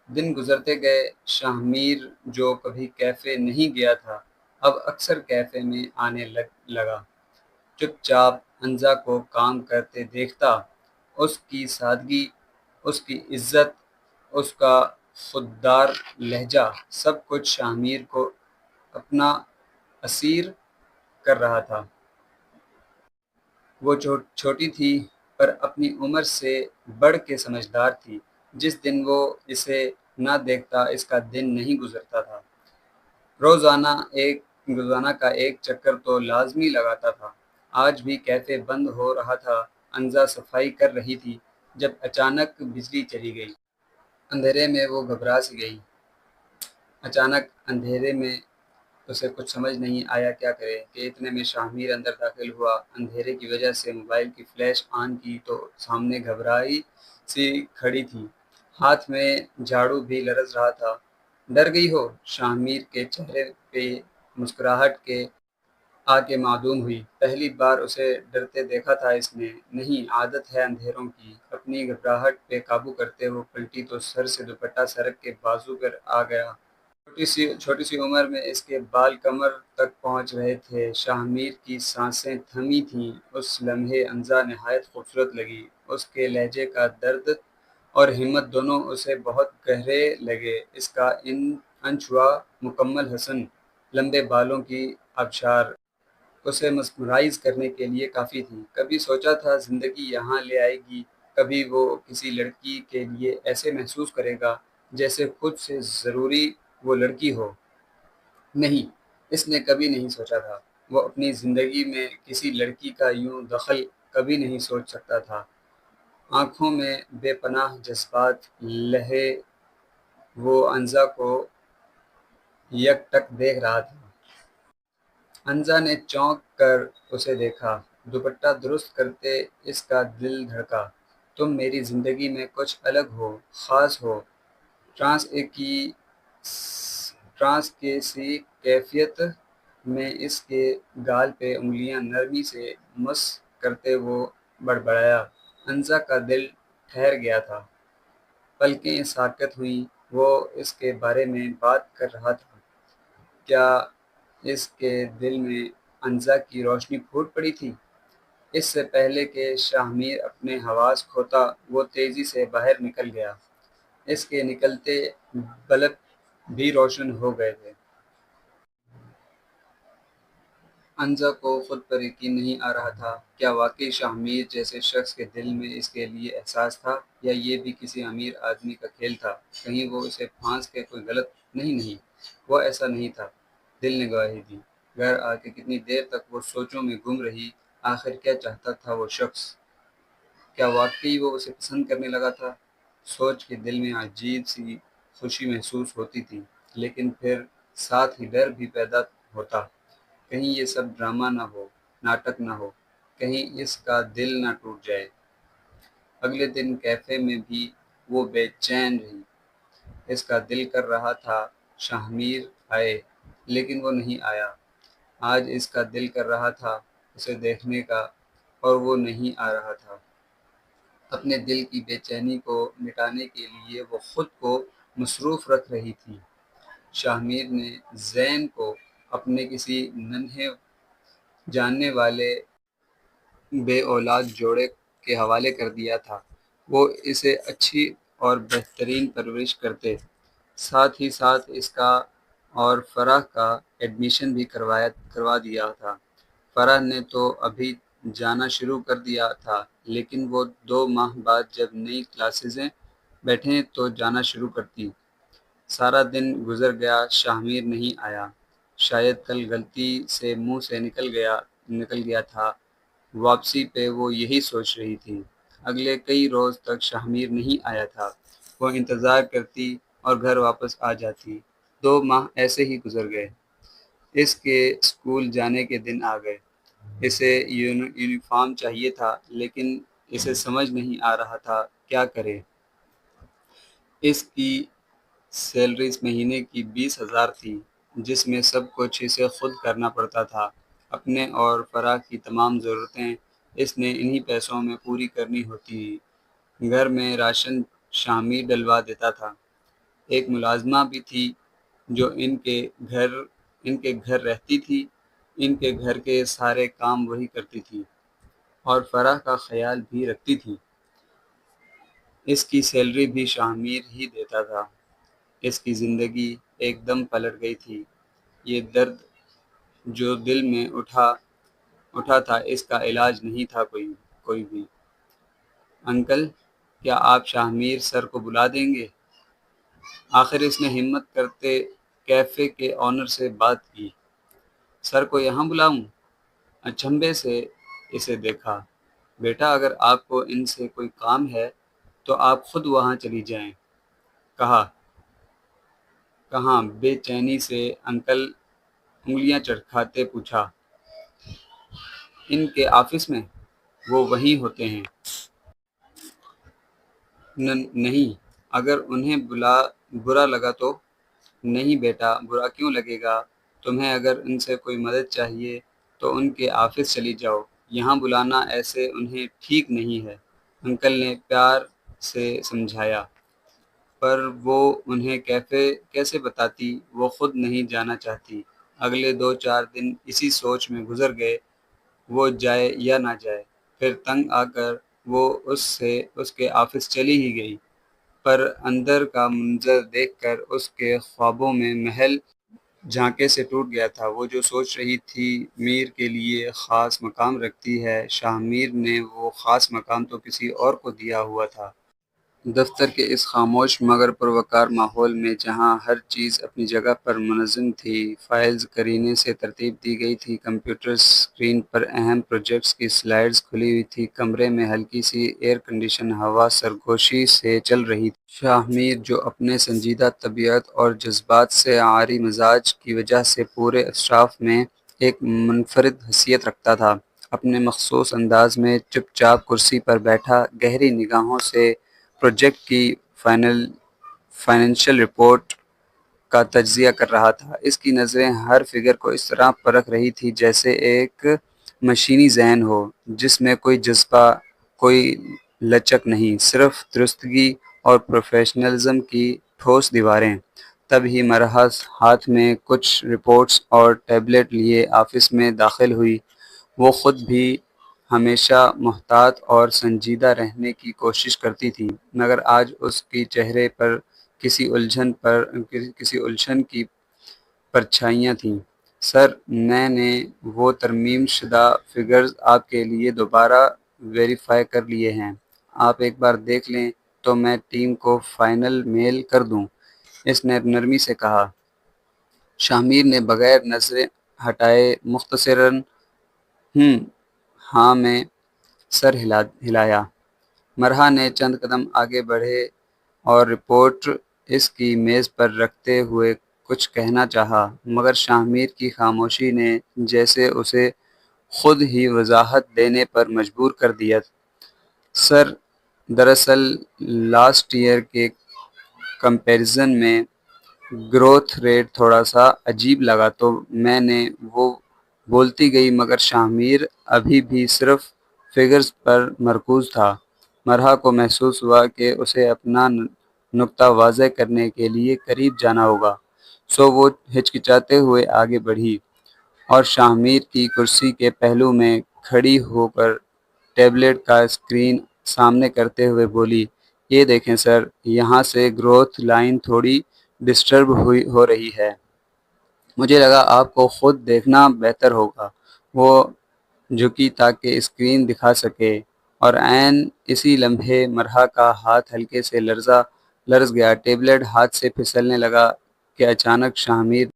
دن گزرتے گئے، شاہ میر جو کبھی کیفے نہیں گیا تھا اب اکثر کیفے میں آنے لگا۔ چپ چاپ حمزہ کو کام کرتے دیکھتا۔ اس کی سادگی، اس کی عزت، اس کا خوددار لہجہ، سب کچھ شاہ میر کو اپنا اسیر کر رہا تھا۔ وہ چھوٹی تھی پر اپنی عمر سے بڑھ کے سمجھدار تھی۔ جس دن وہ اسے نہ دیکھتا اس کا دن نہیں گزرتا تھا۔ روزانہ کا ایک چکر تو لازمی لگاتا تھا۔ آج بھی کیفے بند ہو رہا تھا، انزا صفائی کر رہی تھی، جب اچانک بجلی چلی گئی۔ اندھیرے میں وہ گھبرا سی گئی۔ اچانک اندھیرے میں اسے کچھ سمجھ نہیں آیا کیا کرے کہ اتنے میں شاہ میر اندر داخل ہوا۔ اندھیرے کی وجہ سے موبائل کی فلیش آن کی تو سامنے گھبرائی سی کھڑی تھی، ہاتھ میں جھاڑو بھی لرز رہا تھا۔ ڈر گئی ہو؟ شاہ میر کے چہرے پہ مسکراہٹ کے آ کے معدوم ہوئی۔ پہلی بار اسے ڈرتے دیکھا تھا اس نے۔ نہیں، عادت ہے اندھیروں کی۔ اپنی گھبراہٹ پہ قابو کرتے وہ پلٹی تو سر سے دوپٹہ سرک کے بازو پر آ گیا۔ چھوٹی سی عمر میں اس کے بال کمر تک پہنچ رہے تھے۔ شاہ میر کی سانسیں تھمی تھیں۔ اس لمحے انزا نہایت خوبصورت لگی۔ اس کے لہجے کا درد اور ہمت دونوں اسے بہت گہرے لگے۔ اس کا انچ ہوا مکمل حسن، لمبے بالوں کی آبشار اسے مسمرائز کرنے کے لیے کافی تھی۔ کبھی سوچا تھا زندگی یہاں لے آئے گی، کبھی وہ کسی لڑکی کے لیے ایسے محسوس کرے گا جیسے خود سے ضروری وہ لڑکی ہو۔ نہیں، اس نے کبھی نہیں سوچا تھا۔ وہ اپنی زندگی میں کسی لڑکی کا یوں دخل کبھی نہیں سوچ سکتا تھا۔ آنکھوں میں بے پناہ جذبات لہے وہ انزا کو یک ٹک دیکھ رہا تھا۔ انزا نے چونک کر اسے دیکھا۔ دوپٹہ درست کرتے اس کا دل دھڑکا۔ تم میری زندگی میں کچھ الگ ہو، خاص ہو۔ ٹرانس کی سی کیفیت میں اس کے گال پہ انگلیاں نرمی سے مس کرتے وہ بڑبڑایا۔ انزا کا دل ٹھہر گیا تھا، پلکیں ساکت ہوئیں۔ وہ اس کے بارے میں بات کر رہا تھا۔ کیا اس کے دل میں انزا کی روشنی پھوٹ پڑی تھی؟ اس سے پہلے کہ شاہ میر اپنے حواس کھوتا وہ تیزی سے باہر نکل گیا۔ اس کے نکلتے بلب بھی روشن ہو گئے تھے۔ انزا کو خود پر یقین نہیں آ رہا تھا۔ کیا واقعی شاہ میر جیسے شخص کے دل میں اس کے لیے احساس تھا، یا یہ بھی کسی امیر آدمی کا کھیل تھا؟ کہیں وہ اسے پھانس کے کوئی غلط نہیں، وہ ایسا نہیں تھا۔ دل نے گواہی دی۔ گھر آ کے کتنی دیر تک وہ سوچوں میں گم رہی۔ آخر کیا چاہتا تھا وہ شخص؟ کیا واقعی وہ اسے پسند کرنے لگا تھا؟ سوچ کے دل میں عجیب سی خوشی محسوس ہوتی تھی، لیکن پھر ساتھ ہی ڈر بھی پیدا ہوتا، کہیں یہ سب ڈرامہ نہ ہو، ناٹک نہ ہو، کہیں اس کا دل نہ ٹوٹ جائے۔ اگلے دن کیفے میں بھی وہ بے چین رہی۔ اس کا دل کر رہا تھا شاہ میر آئے، لیکن وہ نہیں آیا۔ آج اس کا دل کر رہا تھا اسے دیکھنے کا، اور وہ نہیں آ رہا تھا۔ اپنے دل کی بے چینی کو مٹانے کے لیے وہ خود کو مصروف رکھ رہی تھی۔ شاہ میر نے زین کو اپنے کسی ننھے جاننے والے بے اولاد جوڑے کے حوالے کر دیا تھا۔ وہ اسے اچھی اور بہترین پرورش کرتے، ساتھ ہی ساتھ اس کا اور فرح کا ایڈمیشن بھی کروا دیا تھا۔ فرح نے تو ابھی جانا شروع کر دیا تھا، لیکن وہ 2 ماہ بعد جب نئی کلاسزیں بیٹھیں تو جانا شروع کرتی۔ سارا دن گزر گیا، شاہ میر نہیں آیا۔ شاید کل غلطی سے منہ سے نکل گیا تھا۔ واپسی پہ وہ یہی سوچ رہی تھی۔ اگلے کئی روز تک شاہ میر نہیں آیا تھا۔ وہ انتظار کرتی اور گھر واپس آ جاتی۔ 2 ماہ ایسے ہی گزر گئے۔ اس کے اسکول جانے کے دن آ گئے۔ اسے یونیفارم چاہیے تھا، لیکن اسے سمجھ نہیں آ رہا تھا کیا کرے۔ اس کی سیلری مہینے کی 20,000 تھی، جس میں سب کچھ اسے خود کرنا پڑتا تھا۔ اپنے اور فرح کی تمام ضرورتیں اس نے انہی پیسوں میں پوری کرنی ہوتی۔ گھر میں راشن شامیر ڈلوا دیتا تھا۔ ایک ملازمہ بھی تھی جو ان کے گھر رہتی تھی، ان کے گھر کے سارے کام وہی کرتی تھی اور فرح کا خیال بھی رکھتی تھی۔ اس کی سیلری بھی شامیر ہی دیتا تھا۔ اس کی زندگی ایک دم پلٹ گئی تھی۔ یہ درد جو دل میں اٹھا تھا، اس کا علاج نہیں تھا کوئی بھی۔ انکل، کیا آپ شامیر سر کو بلا دیں گے؟ آخر اس نے ہمت کرتے کیفے کے آنر سے بات کی۔ سر کو یہاں بلاؤں؟ اچنبھے سے اسے دیکھا۔ بیٹا، اگر آپ کو ان سے کوئی کام ہے تو آپ خود وہاں چلی جائیں۔ کہاں؟ بے چینی سے انکل انگلیاں چرخاتے پوچھا۔ ان کے آفس میں، وہ وہیں ہوتے ہیں۔ نہیں، اگر انہیں برا لگا تو؟ نہیں بیٹا، برا کیوں لگے گا؟ تمہیں اگر ان سے کوئی مدد چاہیے تو ان کے آفس چلی جاؤ، یہاں بلانا ایسے انہیں ٹھیک نہیں ہے، انکل نے پیار سے سمجھایا۔ پر وہ انہیں کیسے بتاتی؟ وہ خود نہیں جانا چاہتی۔ اگلے 2-4 دن اسی سوچ میں گزر گئے، وہ جائے یا نہ جائے۔ پھر تنگ آ کر وہ اس کے آفس چلی ہی گئی، پر اندر کا منظر دیکھ کر اس کے خوابوں میں محل جھانکے سے ٹوٹ گیا تھا۔ وہ جو سوچ رہی تھی میر کے لیے خاص مقام رکھتی ہے، شاہ میر نے وہ خاص مقام تو کسی اور کو دیا ہوا تھا۔ دفتر کے اس خاموش مگر پروقار ماحول میں، جہاں ہر چیز اپنی جگہ پر منظم تھی، فائلز قرینے سے ترتیب دی گئی تھی، کمپیوٹر اسکرین پر اہم پروجیکٹس کی سلائیڈز کھلی ہوئی تھی، کمرے میں ہلکی سی ایئر کنڈیشن ہوا سرگوشی سے چل رہی تھی، شاہ میر، جو اپنے سنجیدہ طبیعت اور جذبات سے عاری مزاج کی وجہ سے پورے اسٹاف میں ایک منفرد حیثیت رکھتا تھا، اپنے مخصوص انداز میں چپ چاپ کرسی پر بیٹھا، گہری نگاہوں سے پروجیکٹ کی فائنینشیل رپورٹ کا تجزیہ کر رہا تھا۔ اس کی نظریں ہر فگر کو اس طرح پرکھ رہی تھی جیسے ایک مشینی ذہن ہو، جس میں کوئی جذبہ، کوئی لچک نہیں، صرف درستگی اور پروفیشنلزم کی ٹھوس دیواریں۔ تب ہی مرحا ہاتھ میں کچھ رپورٹس اور ٹیبلٹ لیے آفس میں داخل ہوئی۔ وہ خود بھی ہمیشہ محتاط اور سنجیدہ رہنے کی کوشش کرتی تھی، مگر آج اس کے چہرے پر کسی الجھن کی پرچھائیاں تھیں۔ سر، میں نے وہ ترمیم شدہ فگرز آپ کے لیے دوبارہ ویریفائی کر لیے ہیں، آپ ایک بار دیکھ لیں تو میں ٹیم کو فائنل میل کر دوں، اس نے نرمی سے کہا۔ شاہ میر نے بغیر نظریں ہٹائے مختصراً ہاں میں سر ہلایا۔ مرحا نے چند قدم آگے بڑھے اور رپورٹ اس کی میز پر رکھتے ہوئے کچھ کہنا چاہا، مگر شاہ میر کی خاموشی نے جیسے اسے خود ہی وضاحت دینے پر مجبور کر دیا۔ سر، دراصل لاسٹ ایئر کے کمپیریزن میں گروتھ ریٹ تھوڑا سا عجیب لگا تو میں نے وہ بولتی گئی، مگر شاہ میر ابھی بھی صرف فگرز پر مرکوز تھا۔ مرحا کو محسوس ہوا کہ اسے اپنا نکتہ واضح کرنے کے لیے قریب جانا ہوگا، سو وہ ہچکچاتے ہوئے آگے بڑھی اور شاہ میر کی کرسی کے پہلو میں کھڑی ہو کر ٹیبلٹ کا اسکرین سامنے کرتے ہوئے بولی، یہ دیکھیں سر، یہاں سے گروتھ لائن تھوڑی ڈسٹرب ہو رہی ہے، مجھے لگا آپ کو خود دیکھنا بہتر ہوگا۔ وہ جھکی تاکہ اسکرین دکھا سکے، اور عین اسی لمحے مرحا کا ہاتھ ہلکے سے لرز گیا، ٹیبلٹ ہاتھ سے پھسلنے لگا کہ اچانک شاہ میر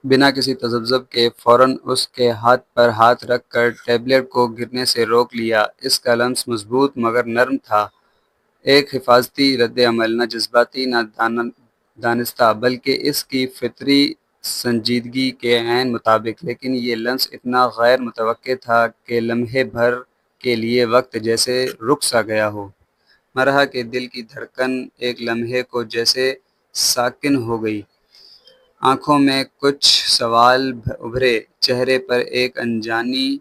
بنا کسی تذبذب کے فوراً اس کے ہاتھ پر ہاتھ رکھ کر ٹیبلٹ کو گرنے سے روک لیا۔ اس کا لمس مضبوط مگر نرم تھا، ایک حفاظتی رد عمل، نہ جذباتی نہ دانستہ، بلکہ اس کی فطری سنجیدگی کے عین مطابق، لیکن یہ لمس اتنا غیر متوقع تھا کہ لمحے بھر کے لیے وقت جیسے رک سا گیا ہو۔ مرحا کے دل کی دھڑکن ایک لمحے کو جیسے ساکن ہو گئی، آنکھوں میں کچھ سوال ابھرے، چہرے پر ایک انجانی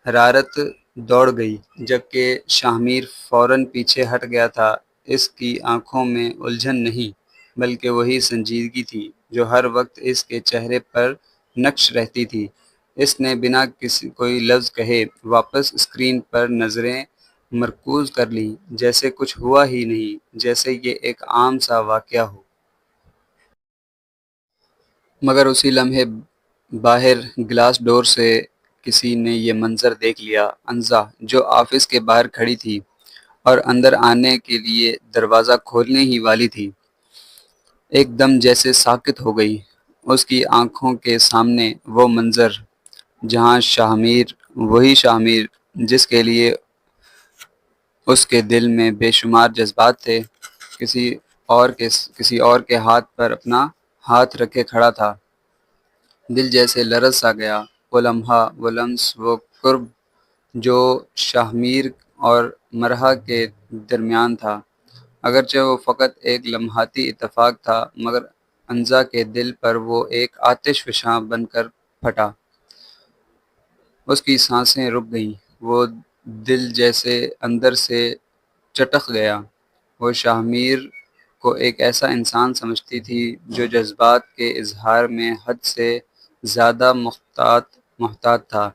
حرارت دوڑ گئی، جبکہ شاہمیر فوراً پیچھے ہٹ گیا تھا۔ اس کی آنکھوں میں الجھن نہیں، بلکہ وہی سنجیدگی تھی جو ہر وقت اس کے چہرے پر نقش رہتی تھی۔ اس نے بنا کسی کوئی لفظ کہے واپس اسکرین پر نظریں مرکوز کر لیں، جیسے کچھ ہوا ہی نہیں، جیسے یہ ایک عام سا واقعہ ہو۔ مگر اسی لمحے باہر گلاس ڈور سے کسی نے یہ منظر دیکھ لیا۔ انزا، جو آفس کے باہر کھڑی تھی اور اندر آنے کے لیے دروازہ کھولنے ہی والی تھی، ایک دم جیسے ساکت ہو گئی۔ اس کی آنکھوں کے سامنے وہ منظر، جہاں شاہمیر، وہی شاہمیر جس کے لیے اس کے دل میں بے شمار جذبات تھے، کسی اور کے ہاتھ پر اپنا ہاتھ رکھے کھڑا تھا۔ دل جیسے لرز سا گیا۔ وہ لمحہ، وہ لمس، وہ قرب جو شاہمیر اور مرحا کے درمیان تھا، اگرچہ وہ فقط ایک لمحاتی اتفاق تھا، مگر انزا کے دل پر وہ ایک آتش فشاں بن کر پھٹا۔ اس کی سانسیں رک گئیں، وہ دل جیسے اندر سے چٹخ گیا۔ وہ شاہمیر کو ایک ایسا انسان سمجھتی تھی جو جذبات کے اظہار میں حد سے زیادہ محتاط تھا،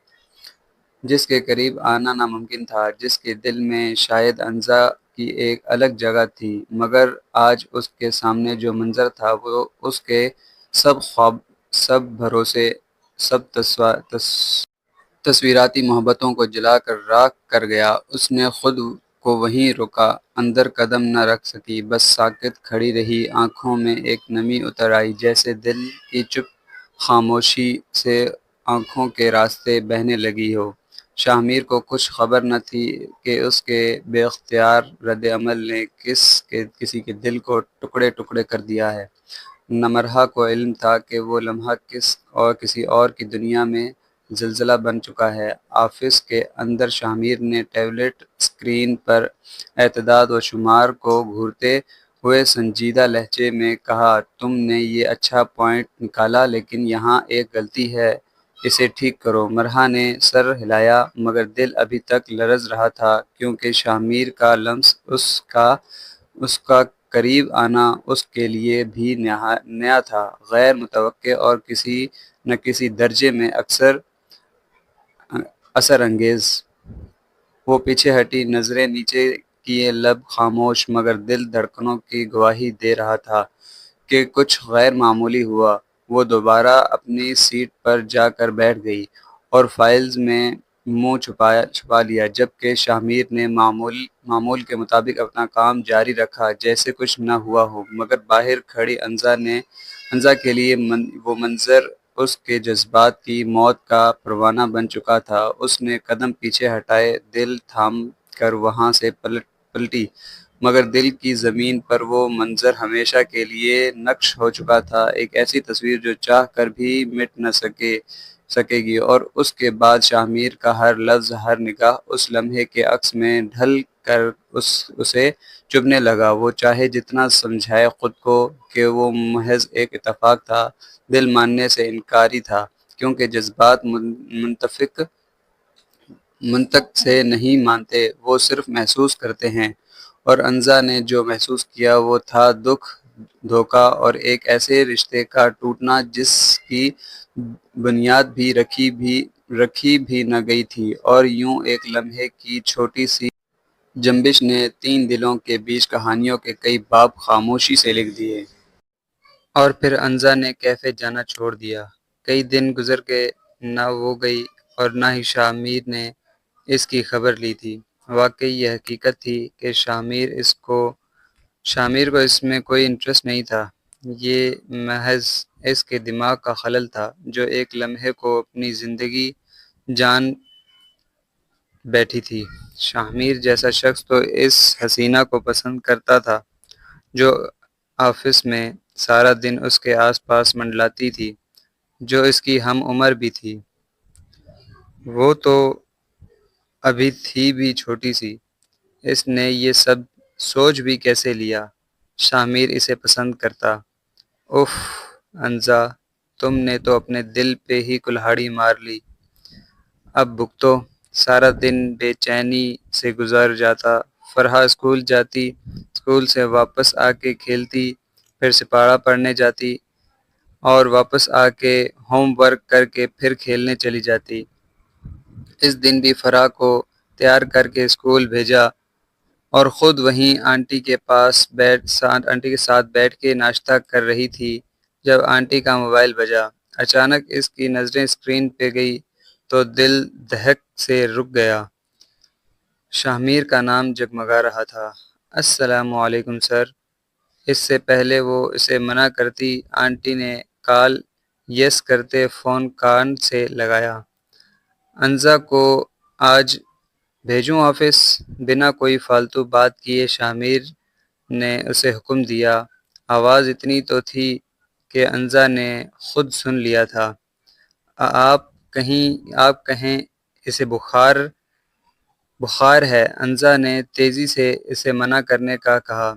جس کے قریب آنا ناممکن تھا، جس کے دل میں شاید انزا کی ایک الگ جگہ تھی۔ مگر آج اس کے سامنے جو منظر تھا، وہ اس کے سب خواب، سب بھروسے، سب تصویراتی محبتوں کو جلا کر راکھ کر گیا۔ اس نے خود کو وہیں روکا، اندر قدم نہ رکھ سکی، بس ساکت کھڑی رہی۔ آنکھوں میں ایک نمی اتر آئی، جیسے دل کی چپ خاموشی سے آنکھوں کے راستے بہنے لگی ہو۔ شاہمیر کو کچھ خبر نہ تھی کہ اس کے بے اختیار رد عمل نے کسی کے دل کو ٹکڑے ٹکڑے کر دیا ہے۔ نہ مرحا کو علم تھا کہ وہ لمحہ کسی اور کی دنیا میں زلزلہ بن چکا ہے۔ آفس کے اندر شاہمیر نے ٹیبلٹ اسکرین پر اعداد و شمار کو گھورتے ہوئے سنجیدہ لہجے میں کہا، تم نے یہ اچھا پوائنٹ نکالا، لیکن یہاں ایک غلطی ہے، اسے ٹھیک کرو۔ مرحا نے سر ہلایا، مگر دل ابھی تک لرز رہا تھا، کیونکہ شاہمیر کا لمس، اس کا قریب آنا اس کے لیے بھی نیا تھا، غیر متوقع اور کسی نہ کسی درجے میں اثر انگیز۔ وہ پیچھے ہٹی، نظریں نیچے کیے، لب خاموش، مگر دل دھڑکنوں کی گواہی دے رہا تھا کہ کچھ غیر معمولی ہوا۔ وہ دوبارہ اپنی سیٹ پر جا کر بیٹھ گئی اور فائلز میں منہ چھپا لیا، جبکہ شاہمیر نے معمول کے مطابق اپنا کام جاری رکھا، جیسے کچھ نہ ہوا ہو۔ مگر باہر کھڑی انزا کے لیے وہ منظر اس کے جذبات کی موت کا پروانہ بن چکا تھا۔ اس نے قدم پیچھے ہٹائے، دل تھام کر وہاں سے پلٹی، مگر دل کی زمین پر وہ منظر ہمیشہ کے لیے نقش ہو چکا تھا، ایک ایسی تصویر جو چاہ کر بھی مٹ نہ سکے گی۔ اور اس کے بعد شاہمیر کا ہر لفظ، ہر نگاہ اس لمحے کے عکس میں ڈھل کر اسے چبھنے لگا۔ وہ چاہے جتنا سمجھائے خود کو کہ وہ محض ایک اتفاق تھا، دل ماننے سے انکاری تھا، کیونکہ جذبات منطق سے نہیں مانتے، وہ صرف محسوس کرتے ہیں۔ اور انزا نے جو محسوس کیا وہ تھا دکھ، دھوکہ اور ایک ایسے رشتے کا ٹوٹنا جس کی بنیاد بھی رکھی بھی نہ گئی تھی، اور یوں ایک لمحے کی چھوٹی سی جنبش نے 3 دلوں کے بیچ کہانیوں کے کئی باب خاموشی سے لکھ دیے۔ اور پھر انزا نے کیفے جانا چھوڑ دیا۔ کئی دن گزر گئے، نہ وہ گئی اور نہ ہی شاہمیر نے اس کی خبر لی تھی۔ واقعی یہ حقیقت تھی کہ شاہمیر کو اس میں کوئی انٹرسٹ نہیں تھا، یہ محض اس کے دماغ کا خلل تھا، جو ایک لمحے کو اپنی زندگی جان بیٹھی تھی۔ شاہمیر جیسا شخص تو اس حسینہ کو پسند کرتا تھا، جو آفس میں سارا دن اس کے آس پاس منڈلاتی تھی، جو اس کی ہم عمر بھی تھی۔ وہ تو ابھی تھی بھی چھوٹی سی، اس نے یہ سب سوچ بھی کیسے لیا؟ شاہمیر اسے پسند کرتا۔ اف انزا، تم نے تو اپنے دل پہ ہی کلہاڑی مار لی، اب بھگتو۔ سارا دن بے چینی سے گزر جاتا۔ فرحہ اسکول جاتی، اسکول سے واپس آ کے کھیلتی، پھر سپاڑہ پڑھنے جاتی اور واپس آ کے ہوم ورک کر کے پھر کھیلنے چلی جاتی۔ اس دن بھی فرحہ کو تیار کر کے اسکول بھیجا اور خود وہیں آنٹی کے ساتھ بیٹھ کے ناشتہ کر رہی تھی جب آنٹی کا موبائل بجا۔ اچانک اس کی نظریں اسکرین پہ گئی تو دل دھڑک سے رک گیا۔ شاہ میر کا نام جگمگا رہا تھا۔ السلام علیکم سر۔ اس سے پہلے وہ اسے منع کرتی، آنٹی نے کال یس کرتے فون کان سے لگایا۔ انزا کو آج بھیجوں آفس؟ بنا کوئی فالتو بات کیے شاہ میر نے اسے حکم دیا۔ آواز اتنی تو تھی کہ انزا نے خود سن لیا تھا۔ آپ کہیں اسے بخار ہے۔ انزا نے تیزی سے اسے منع کرنے کا کہا۔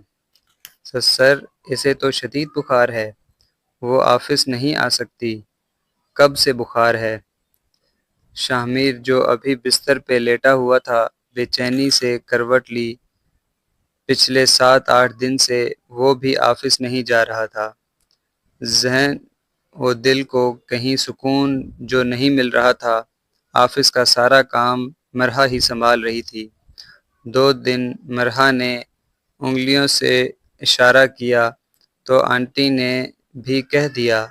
سر اسے تو شدید بخار ہے، وہ آفس نہیں آ سکتی۔ کب سے بخار ہے؟ شاہ میر جو ابھی بستر پہ لیٹا ہوا تھا بے چینی سے کروٹ لی۔ پچھلے 7-8 دن سے وہ بھی آفس نہیں جا رہا تھا۔ ذہن و دل کو کہیں سکون جو نہیں مل رہا تھا۔ آفس کا سارا کام مرحا ہی سنبھال رہی تھی۔ 2 دن مرحا نے انگلیوں سے اشارہ کیا تو آنٹی نے بھی کہہ دیا،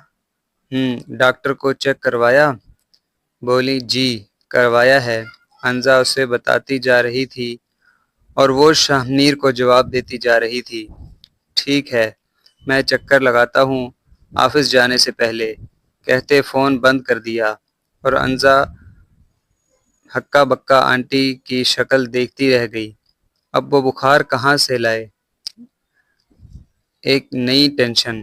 ڈاکٹر کو چیک کروایا؟ بولی جی کروایا ہے۔ انزا اسے بتاتی جا رہی تھی اور وہ شاہ میر کو جواب دیتی جا رہی تھی۔ ٹھیک ہے، میں چکر لگاتا ہوں آفس جانے سے پہلے، کہتے فون بند کر دیا اور انزا ہکا بکا آنٹی کی شکل دیکھتی رہ گئی۔ اب وہ بخار کہاں سے لائے؟ ایک نئی ٹینشن۔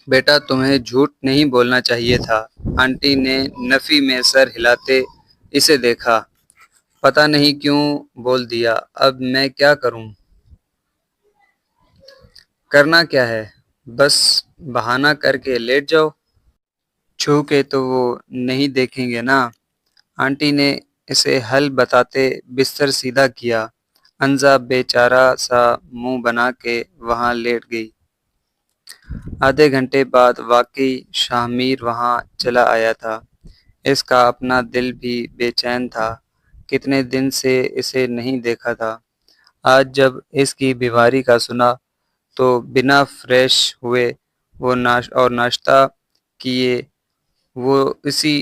بیٹا تمہیں جھوٹ نہیں بولنا چاہیے تھا۔ آنٹی نے نفی میں سر ہلاتے اسے دیکھا۔ پتہ نہیں کیوں بول دیا۔ اب میں کیا کروں؟ کرنا کیا ہے؟ بس بہانہ کر کے لیٹ جاؤ۔ چھو کے تو وہ نہیں دیکھیں گے نا۔ آنٹی نے اسے حل بتاتے بستر سیدھا کیا۔ انزا بے چارہ سا منہ بنا کے وہاں لیٹ گئی۔ آدھے گھنٹے بعد واقعی شاہ میر وہاں چلا آیا تھا۔ اس کا اپنا دل بھی بے چین تھا، کتنے دن سے اسے نہیں دیکھا تھا۔ آج جب اس کی بیماری کا سنا تو بنا فریش ہوئے اور ناشتہ کیے وہ اسی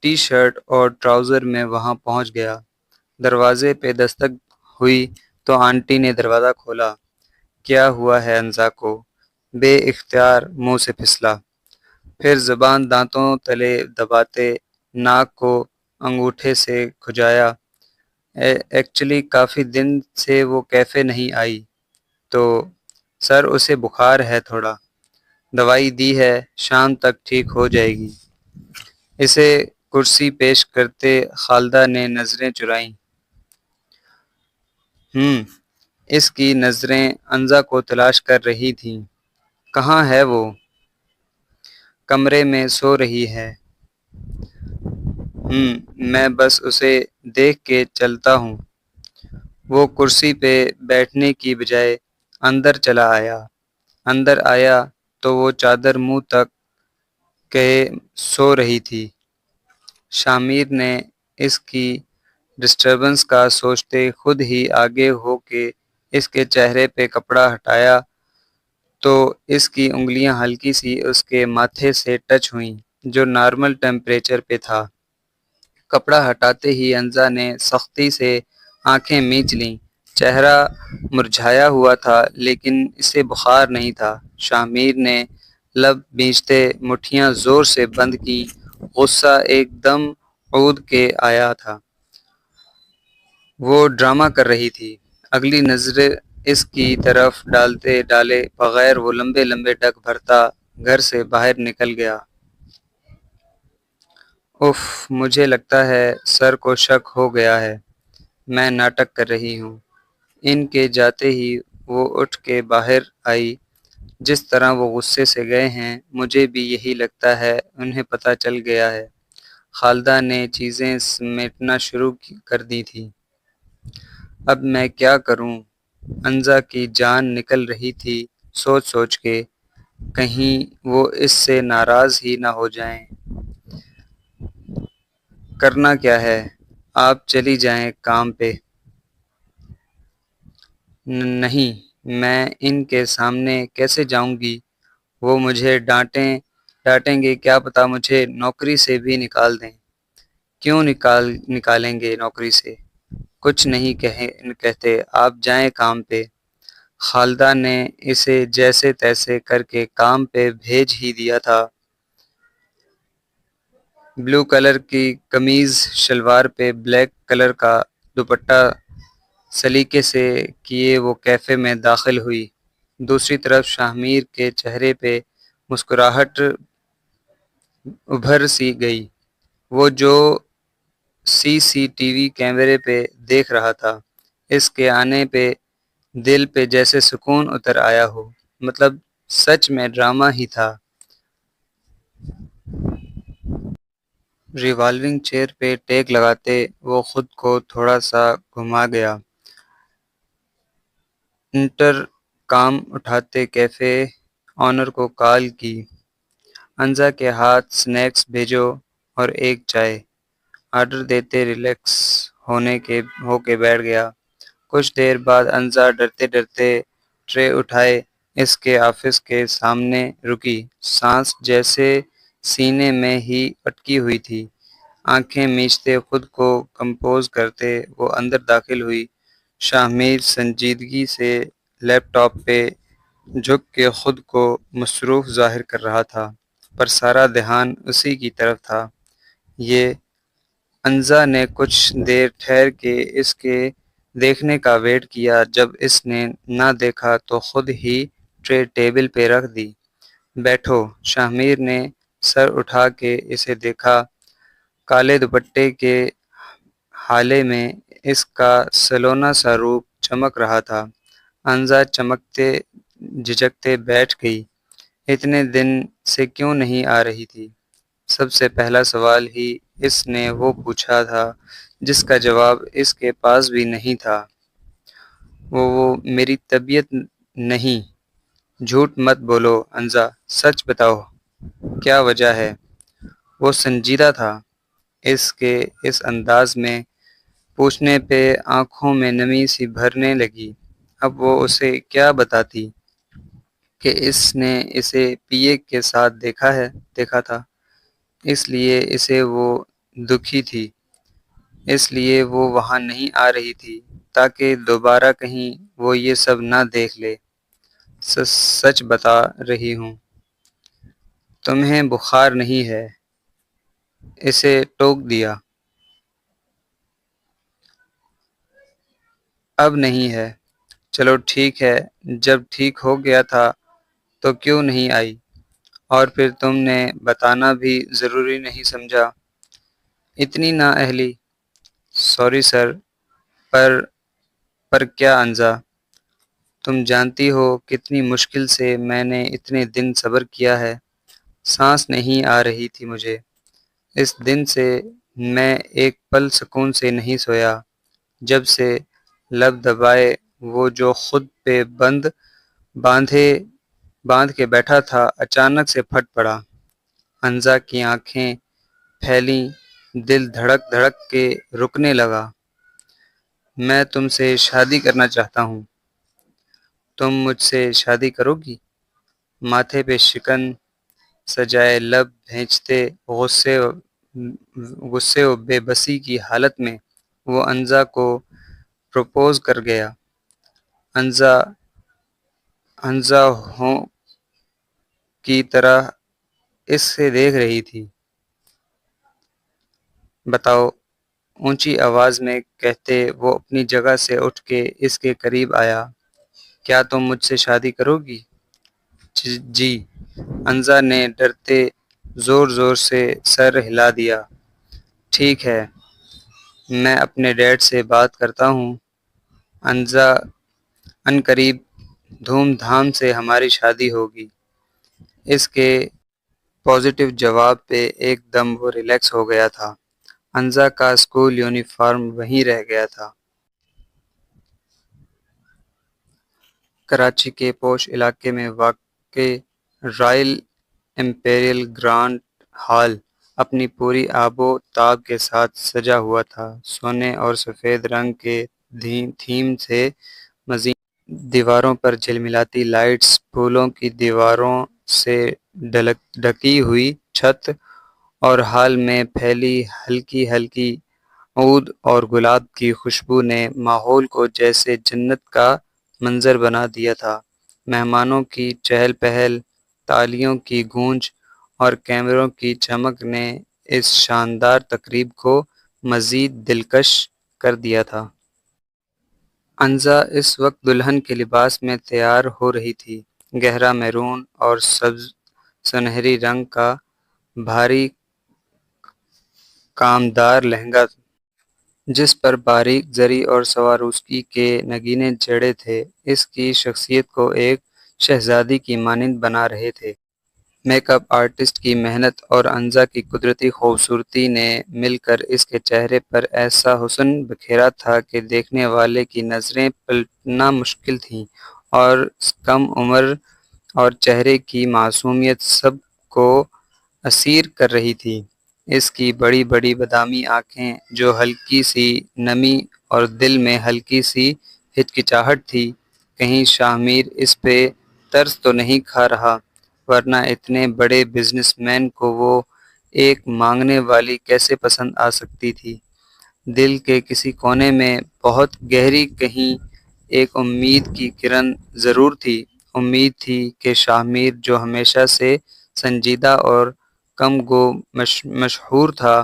ٹی شرٹ اور ٹراؤزر میں وہاں پہنچ گیا۔ دروازے پہ دستک ہوئی تو آنٹی نے دروازہ کھولا۔ کیا ہوا ہے انزا کو؟ بے اختیار منہ سے پھسلا، پھر زبان دانتوں تلے دباتے ناک کو انگوٹھے سے کھجایا۔ ایکچولی کافی دن سے وہ کیفے نہیں آئی تو سر اسے بخار ہے تھوڑا، دوائی دی ہے، شام تک ٹھیک ہو جائے گی۔ اسے کرسی پیش کرتے خالدہ نے نظریں چرائیں۔ اس کی نظریں انزا کو تلاش کر رہی تھیں۔ کہاں ہے وہ؟ کمرے میں سو رہی ہے۔ میں بس اسے دیکھ کے چلتا ہوں۔ وہ کرسی پہ بیٹھنے کی بجائے اندر چلا آیا۔ اندر آیا تو وہ چادر منہ تک کئے سو رہی تھی۔ شاہ میر نے اس کی ڈسٹربنس کا سوچتے خود ہی آگے ہو کے اس کے چہرے پہ کپڑا ہٹایا تو اس کی انگلیاں ہلکی سی اس کے ماتھے سے ٹچ ہوئیں جو نارمل ٹیمپریچر پہ تھا۔ کپڑا ہٹاتے ہی انزا نے سختی سے آنکھیں میچ لیں۔ چہرہ مرجھایا ہوا تھا لیکن اسے بخار نہیں تھا۔ شاہ میر نے لب بھینچتے مٹھیاں زور سے بند کی، غصہ ایک دم عود کے آیا تھا۔ وہ ڈرامہ کر رہی تھی۔ اگلی نظر اس کی طرف ڈالے بغیر وہ لمبے لمبے ڈگ بھرتا گھر سے باہر نکل گیا۔ مجھے لگتا ہے سر کو شک ہو گیا ہے، میں ناٹک کر رہی ہوں۔ ان کے جاتے ہی وہ اٹھ کے باہر آئی۔ جس طرح وہ غصے سے گئے ہیں مجھے بھی یہی لگتا ہے انہیں پتہ چل گیا ہے۔ خالدہ نے چیزیں سمیٹنا شروع کر دی تھی۔ اب میں کیا کروں؟ انزا کی جان نکل رہی تھی سوچ سوچ کے، کہیں وہ اس سے ناراض ہی نہ ہو جائیں۔ کرنا کیا ہے؟ آپ چلی جائیں کام پہ۔ نہیں، میں ان کے سامنے کیسے جاؤں گی؟ وہ مجھے ڈانٹیں گے، کیا پتہ مجھے نوکری سے بھی نکال دیں۔ کیوں نکالیں گے نوکری سے؟ کچھ نہیں کہتے، آپ جائیں کام پہ۔ خالدہ نے اسے جیسے تیسے کر کے کام پہ بھیج ہی دیا تھا۔ بلو کلر کی قمیض شلوار پہ بلیک کلر کا دوپٹہ سلیقے سے کیے وہ کیفے میں داخل ہوئی۔ دوسری طرف شاہ میر کے چہرے پہ مسکراہٹ ابھر سی گئی۔ وہ جو CCTV کیمرے پہ دیکھ رہا تھا، اس کے آنے پہ دل پہ جیسے سکون اتر آیا ہو، مطلب سچ میں ڈرامہ ہی تھا۔ ریوالونگ چیئر پہ ٹیک لگاتے وہ خود کو تھوڑا سا گھما گیا۔ انٹر کام اٹھاتے کیفے آنر کو کال کی۔ انزا کے ہاتھ سنیکس بھیجو اور ایک چائے۔ آرڈر دیتے ریلیکس ہو کے بیٹھ گیا۔ کچھ دیر بعد انزا ڈرتے ڈرتے ٹرے اٹھائے اس کے آفس کے سامنے رکی۔ سانس جیسے سینے میں ہی اٹکی ہوئی تھی۔ آنکھیں میچتے خود کو کمپوز کرتے وہ اندر داخل ہوئی۔ شاہ میر سنجیدگی سے لیپ ٹاپ پہ جھک کے خود کو مصروف ظاہر کر رہا تھا، پر سارا دھیان اسی کی طرف تھا۔ یہ انزا نے کچھ دیر ٹھہر کے اس کے دیکھنے کا ویٹ کیا۔ جب اس نے نہ دیکھا تو خود ہی ٹرے ٹیبل پہ رکھ دی۔ بیٹھو۔ شاہ میر نے سر اٹھا کے اسے دیکھا۔ کالے دوپٹے کے ہالے میں اس کا سلونا سا روپ چمک رہا تھا۔ انزا چمکتے جھجکتے بیٹھ گئی۔ اتنے دن سے کیوں نہیں آ رہی تھی؟ سب سے پہلا سوال ہی اس نے وہ پوچھا تھا جس کا جواب اس کے پاس بھی نہیں تھا۔ وہ میری طبیعت نہیں۔ جھوٹ مت بولو انزا، سچ بتاؤ، کیا وجہ ہے؟ وہ سنجیدہ تھا۔ اس کے اس انداز میں پوچھنے پہ آنکھوں میں نمی سی بھرنے لگی۔ اب وہ اسے کیا بتاتی کہ اس نے اسے پیے کے ساتھ دیکھا تھا، اس لیے اسے وہ دکھی تھی، اس لیے وہ وہاں نہیں آ رہی تھی تاکہ دوبارہ کہیں وہ یہ سب نہ دیکھ لے۔ سچ بتا رہی ہوں۔ تمہیں بخار نہیں ہے؟ اسے ٹوک دیا۔ اب نہیں ہے۔ چلو ٹھیک ہے، جب ٹھیک ہو گیا تھا تو کیوں نہیں آئی؟ اور پھر تم نے بتانا بھی ضروری نہیں سمجھا؟ اتنی نا اہلی۔ سوری سر، پر کیا انزا؟ تم جانتی ہو کتنی مشکل سے میں نے اتنے دن صبر کیا ہے۔ سانس نہیں آ رہی تھی مجھے۔ اس دن سے میں ایک پل سکون سے نہیں سویا، جب سے لب دبائے وہ جو خود پہ باندھ کے بیٹھا تھا اچانک سے پھٹ پڑا۔ انزا کی آنکھیں پھیلیں، دل دھڑک دھڑک کے رکنے لگا۔ میں تم سے شادی کرنا چاہتا ہوں۔ تم مجھ سے شادی کرو گی؟ ماتھے پہ شکن سجائے لب بھینچتے غصے و بے بسی کی حالت میں وہ انزا کو پروپوز کر گیا۔ انزا ہوں کی طرح اس سے دیکھ رہی تھی۔ بتاؤ، اونچی آواز میں کہتے وہ اپنی جگہ سے اٹھ کے اس کے قریب آیا۔ کیا تم مجھ سے شادی کرو گی؟ جی۔ انزا نے ڈرتے زور زور سے سر ہلا دیا۔ ٹھیک ہے، میں اپنے ڈیڈ سے بات کرتا ہوں۔ عنقریب دھوم دھام سے ہماری شادی ہوگی۔ اس کے پازیٹو جواب پہ ایک دم وہ ریلیکس ہو گیا تھا۔ انزا کا اسکول یونیفارم وہیں رہ گیا تھا۔ کراچی کے پوش علاقے میں واقع رائل امپیریل گرانڈ ہال اپنی پوری آب و تاب کے ساتھ سجا ہوا تھا۔ سونے اور سفید رنگ کے تھیم سے مزین دیواروں پر جھلملاتی لائٹس، پھولوں کی دیواروں سے ڈھکی ہوئی چھت اور ہال میں پھیلی ہلکی ہلکی عود اور گلاب کی خوشبو نے ماحول کو جیسے جنت کا منظر بنا دیا تھا۔ مہمانوں کی چہل پہل، تالیوں کی گونج اور کیمروں کی چمک نے اس شاندار تقریب کو مزید دلکش کر دیا تھا۔ انزا اس وقت دلہن کے لباس میں تیار ہو رہی تھی۔ گہرا میرون اور سبز سنہری رنگ کا بھاری کامدار لہنگا، جس پر باریک زری اور سواروسکی کے نگینے جڑے تھے، اس کی شخصیت کو ایک شہزادی کی مانند بنا رہے تھے۔ میک اپ آرٹسٹ کی محنت اور انزا کی قدرتی خوبصورتی نے مل کر اس کے چہرے پر ایسا حسن بکھیرا تھا کہ دیکھنے والے کی نظریں پلٹنا مشکل تھیں، اور کم عمر اور چہرے کی معصومیت سب کو اسیر کر رہی تھی۔ اس کی بڑی بڑی بادامی آنکھیں جو ہلکی سی نمی اور دل میں ہلکی سی ہچکچاہٹ تھی، کہیں شاہ میر اس پہ ترس تو نہیں کھا رہا، ورنہ اتنے بڑے بزنس مین کو وہ ایک مانگنے والی کیسے پسند آ سکتی تھی؟ دل کے کسی کونے میں بہت گہری کہیں ایک امید کی کرن ضرور تھی۔ امید تھی کہ شاہ میر جو ہمیشہ سے سنجیدہ اور کم گو مشہور تھا،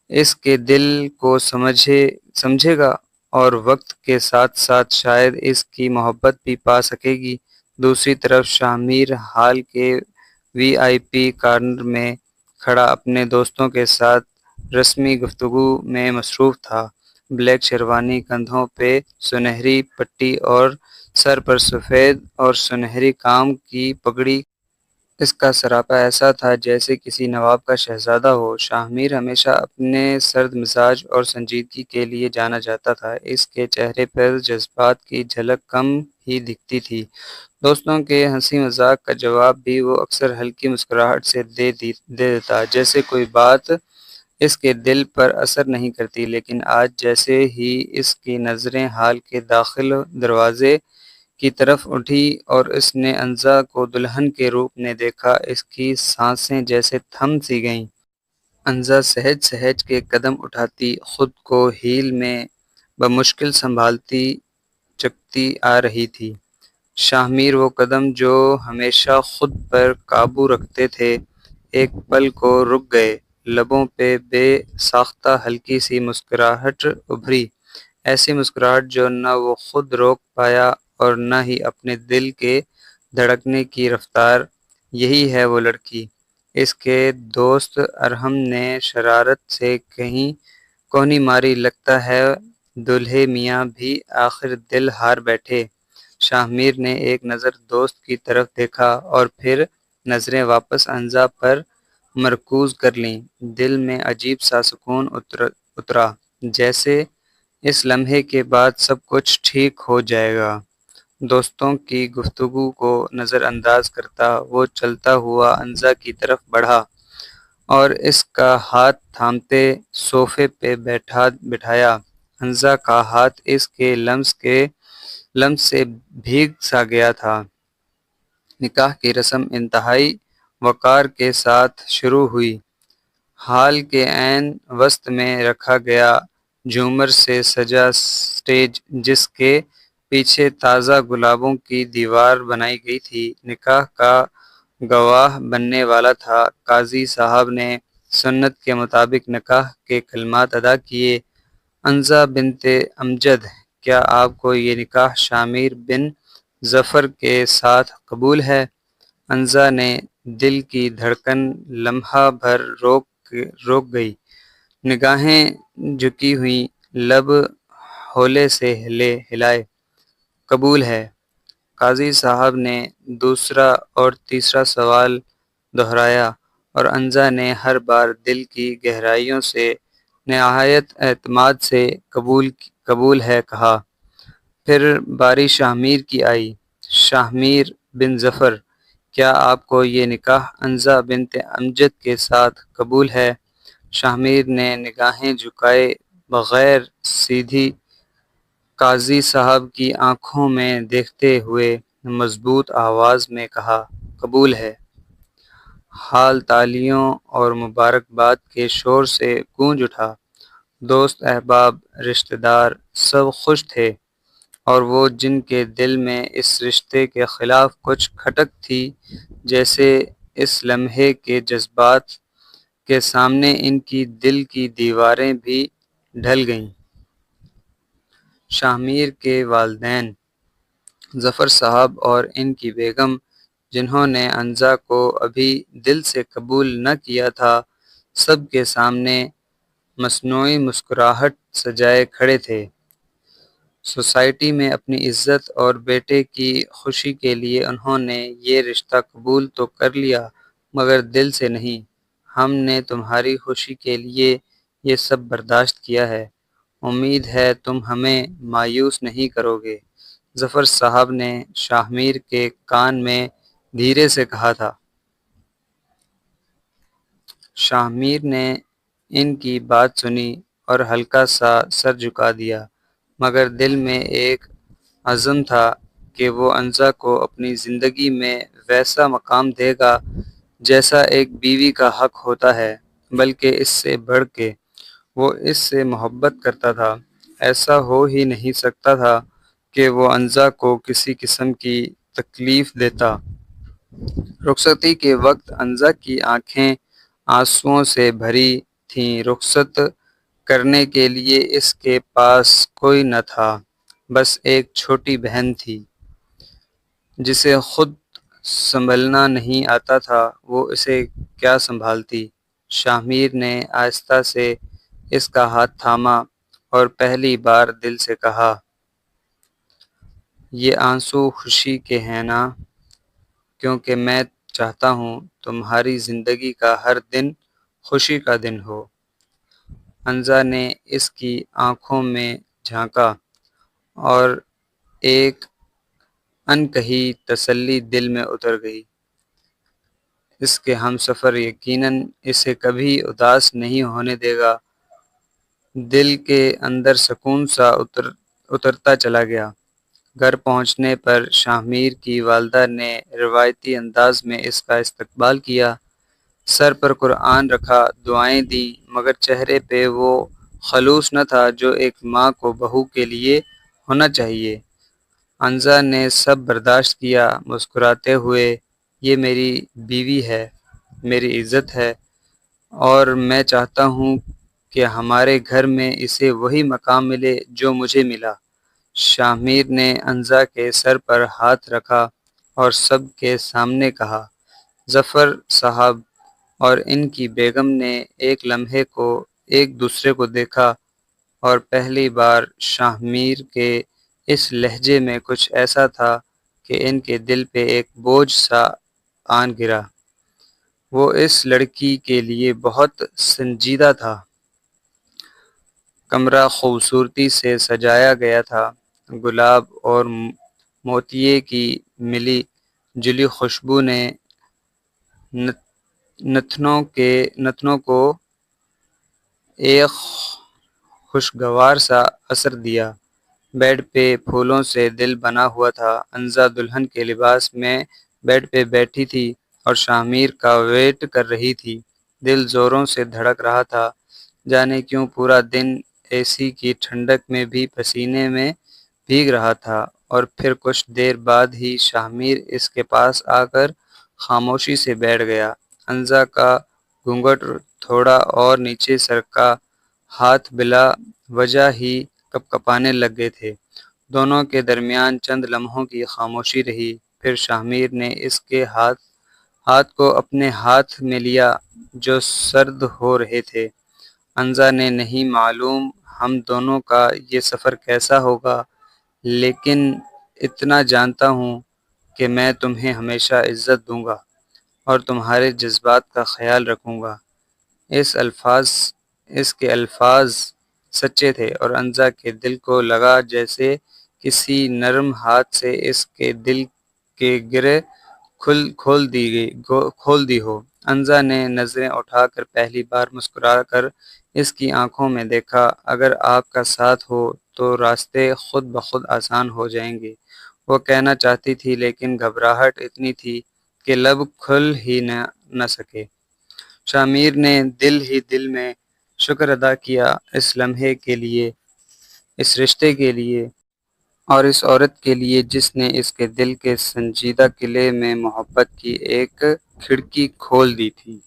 اس کے دل کو سمجھے گا اور وقت کے ساتھ ساتھ شاید اس کی محبت بھی پا سکے گی۔ دوسری طرف شاہ میر ہال کے وی آئی پی کارنر میں کھڑا اپنے دوستوں کے ساتھ رسمی گفتگو میں مصروف تھا۔ بلیک شیروانی، کندھوں پہ سنہری پٹی اور سر پر سفید اور سنہری کام کی پگڑی، اس کا سراپا ایسا تھا جیسے کسی نواب کا شہزادہ ہو۔ شاہ میر ہمیشہ اپنے سرد مزاج اور سنجیدگی کے لیے جانا جاتا تھا۔ اس کے چہرے پر جذبات کی جھلک کم ہی دکھتی تھی۔ دوستوں کے ہنسی مذاق کا جواب بھی وہ اکثر ہلکی مسکراہٹ سے دے دیتا، جیسے کوئی بات اس کے دل پر اثر نہیں کرتی۔ لیکن آج جیسے ہی اس کی نظریں ہال کے داخل دروازے کی طرف اٹھی اور اس نے انزا کو دلہن کے روپ میں دیکھا، اس کی سانسیں جیسے تھم سی گئیں۔ انزا سہج سہج کے قدم اٹھاتی، خود کو ہیل میں بمشکل سنبھالتی چکتی آ رہی تھی۔ شاہ میر وہ قدم جو ہمیشہ خود پر قابو رکھتے تھے، ایک پل کو رک گئے۔ لبوں پہ بے ساختہ ہلکی سی مسکراہٹ ابھری، ایسی مسکراہٹ جو نہ وہ خود روک پایا اور نہ ہی اپنے دل کے دھڑکنے کی رفتار۔ یہی ہے وہ لڑکی، اس کے دوست ارحم نے شرارت سے کہیں کوہنی ماری، لگتا ہے دولہے میاں بھی آخر دل ہار بیٹھے۔ شاہ میر نے ایک نظر دوست کی طرف دیکھا اور پھر نظریں واپس انزا پر مرکوز کر لیں۔ دل میں عجیب سا سکون اترا، جیسے اس لمحے کے بعد سب کچھ ٹھیک ہو جائے گا۔ دوستوں کی گفتگو کو نظر انداز کرتا وہ چلتا ہوا انزا کی طرف بڑھا اور اس کا ہاتھ تھامتے صوفے پہ بٹھایا۔ انزا کا ہاتھ اس کے لمس سے بھیگ سا گیا تھا۔ نکاح کی رسم انتہائی وقار کے ساتھ شروع ہوئی۔ ہال کے عین وسط میں رکھا گیا جھومر سے سجا سٹیج، جس کے پیچھے تازہ گلابوں کی دیوار بنائی گئی تھی، نکاح کا گواہ بننے والا تھا۔ قاضی صاحب نے سنت کے مطابق نکاح کے کلمات ادا کیے۔ انزا بنت امجد، کیا آپ کو یہ نکاح شاہ میر بن ظفر کے ساتھ قبول ہے؟ انزا نے دل کی دھڑکن لمحہ بھر روک گئی، نگاہیں جھکی ہوئیں، لب ہولے سے ہلائے۔ قبول ہے۔ قاضی صاحب نے دوسرا اور تیسرا سوال دہرایا اور انزا نے ہر بار دل کی گہرائیوں سے نہایت اعتماد سے قبول ہے کہا۔ پھر باری شاہ میر کی آئی۔ شاہ میر بن ظفر، کیا آپ کو یہ نکاح انزا بنت امجد کے ساتھ قبول ہے؟ شاہ میر نے نگاہیں جھکائے بغیر سیدھی قاضی صاحب کی آنکھوں میں دیکھتے ہوئے مضبوط آواز میں کہا، قبول ہے۔ حال تالیوں اور مبارکباد کے شور سے گونج اٹھا۔ دوست احباب رشتہ دار سب خوش تھے، اور وہ جن کے دل میں اس رشتے کے خلاف کچھ کھٹک تھی، جیسے اس لمحے کے جذبات کے سامنے ان کی دل کی دیواریں بھی ڈھل گئیں۔ شاہ میر کے والدین ظفر صاحب اور ان کی بیگم، جنہوں نے انزا کو ابھی دل سے قبول نہ کیا تھا، سب کے سامنے مصنوعی مسکراہٹ سجائے کھڑے تھے۔ سوسائٹی میں اپنی عزت اور بیٹے کی خوشی کے لیے انہوں نے یہ رشتہ قبول تو کر لیا، مگر دل سے نہیں۔ ہم نے تمہاری خوشی کے لیے یہ سب برداشت کیا ہے، امید ہے تم ہمیں مایوس نہیں کرو گے، ظفر صاحب نے شاہ میر کے کان میں دھیرے سے کہا تھا۔ شاہ میر نے ان کی بات سنی اور ہلکا سا سر جھکا دیا، مگر دل میں ایک عزم تھا کہ وہ انزا کو اپنی زندگی میں ویسا مقام دے گا جیسا ایک بیوی کا حق ہوتا ہے، بلکہ اس سے بڑھ کے وہ اس سے محبت کرتا تھا۔ ایسا ہو ہی نہیں سکتا تھا کہ وہ انزا کو کسی قسم کی تکلیف دیتا۔ رخصتی کے وقت انزا کی آنکھیں آنسوؤں سے بھری تھیں۔ رخصت کرنے کے لیے اس کے پاس کوئی نہ تھا، بس ایک چھوٹی بہن تھی جسے خود سنبھلنا نہیں آتا تھا، وہ اسے کیا سنبھالتی؟ شاہ میر نے آہستہ سے اس کا ہاتھ تھاما اور پہلی بار دل سے کہا، یہ آنسو خوشی کے ہیں نا؟ کیونکہ میں چاہتا ہوں تمہاری زندگی کا ہر دن خوشی کا دن ہو۔ انزا نے اس کی آنکھوں میں جھانکا اور ایک انکہی تسلی دل میں اتر گئی۔ اس کے ہم سفر یقیناً اسے کبھی اداس نہیں ہونے دے گا۔ دل کے اندر سکون سا اترتا چلا گیا۔ گھر پہنچنے پر شاہ میر کی والدہ نے روایتی انداز میں اس کا استقبال کیا، سر پر قرآن رکھا، دعائیں دیں، مگر چہرے پہ وہ خلوص نہ تھا جو ایک ماں کو بہو کے لیے ہونا چاہیے۔ انزا نے سب برداشت کیا، مسکراتے ہوئے، یہ میری بیوی ہے، میری عزت ہے، اور میں چاہتا ہوں کہ ہمارے گھر میں اسے وہی مقام ملے جو مجھے ملا۔ شاہ میر نے انزا کے سر پر ہاتھ رکھا اور سب کے سامنے کہا۔ ظفر صاحب اور ان کی بیگم نے ایک لمحے کو ایک دوسرے کو دیکھا، اور پہلی بار شاہ میر کے اس لہجے میں کچھ ایسا تھا کہ ان کے دل پہ ایک بوجھ سا آن گرا۔ وہ اس لڑکی کے لیے بہت سنجیدہ تھا۔ کمرہ خوبصورتی سے سجایا گیا تھا، گلاب اور موتیے کی ملی جلی خوشبو نے نتنوں کو ایک خوشگوار سا اثر دیا۔ بیڈ پہ پھولوں سے دل بنا ہوا تھا۔ انزا دلہن کے لباس میں بیڈ پہ بیٹھی تھی اور شاہ میر کا ویٹ کر رہی تھی۔ دل زوروں سے دھڑک رہا تھا، جانے کیوں پورا دن اے سی کی ٹھنڈک میں بھی پسینے میں بھیگ رہا تھا۔ اور پھر کچھ دیر بعد ہی شاہ میر اس کے پاس آ کر خاموشی سے بیٹھ گیا۔ انزا کا گھونگھٹ تھوڑا اور نیچے سرکا، ہاتھ بلا وجہ ہی کپکپانے لگ گئے تھے۔ دونوں کے درمیان چند لمحوں کی خاموشی رہی، پھر شاہ میر نے اس کے ہاتھ کو اپنے ہاتھ میں لیا جو سرد ہو رہے تھے۔ انزا نے، نہیں معلوم ہم دونوں کا یہ سفر کیسا ہوگا، لیکن اتنا جانتا ہوں کہ میں تمہیں ہمیشہ عزت دوں گا اور تمہارے جذبات کا خیال رکھوں گا۔ اس کے الفاظ سچے تھے اور انزا کے دل کو لگا جیسے کسی نرم ہاتھ سے اس کے دل کے گرے کھول دی ہو۔ انزا نے نظریں اٹھا کر پہلی بار مسکرا کر اس کی آنکھوں میں دیکھا۔ اگر آپ کا ساتھ ہو تو راستے خود بخود آسان ہو جائیں گے، وہ کہنا چاہتی تھی، لیکن گھبراہٹ اتنی تھی کہ لب کھل ہی نہ سکے۔ شامیر نے دل ہی دل میں شکر ادا کیا اس لمحے کے لیے، اس رشتے کے لیے اور اس عورت کے لیے جس نے اس کے دل کے سنجیدہ قلعے میں محبت کی ایک کھڑکی کھول دی تھی۔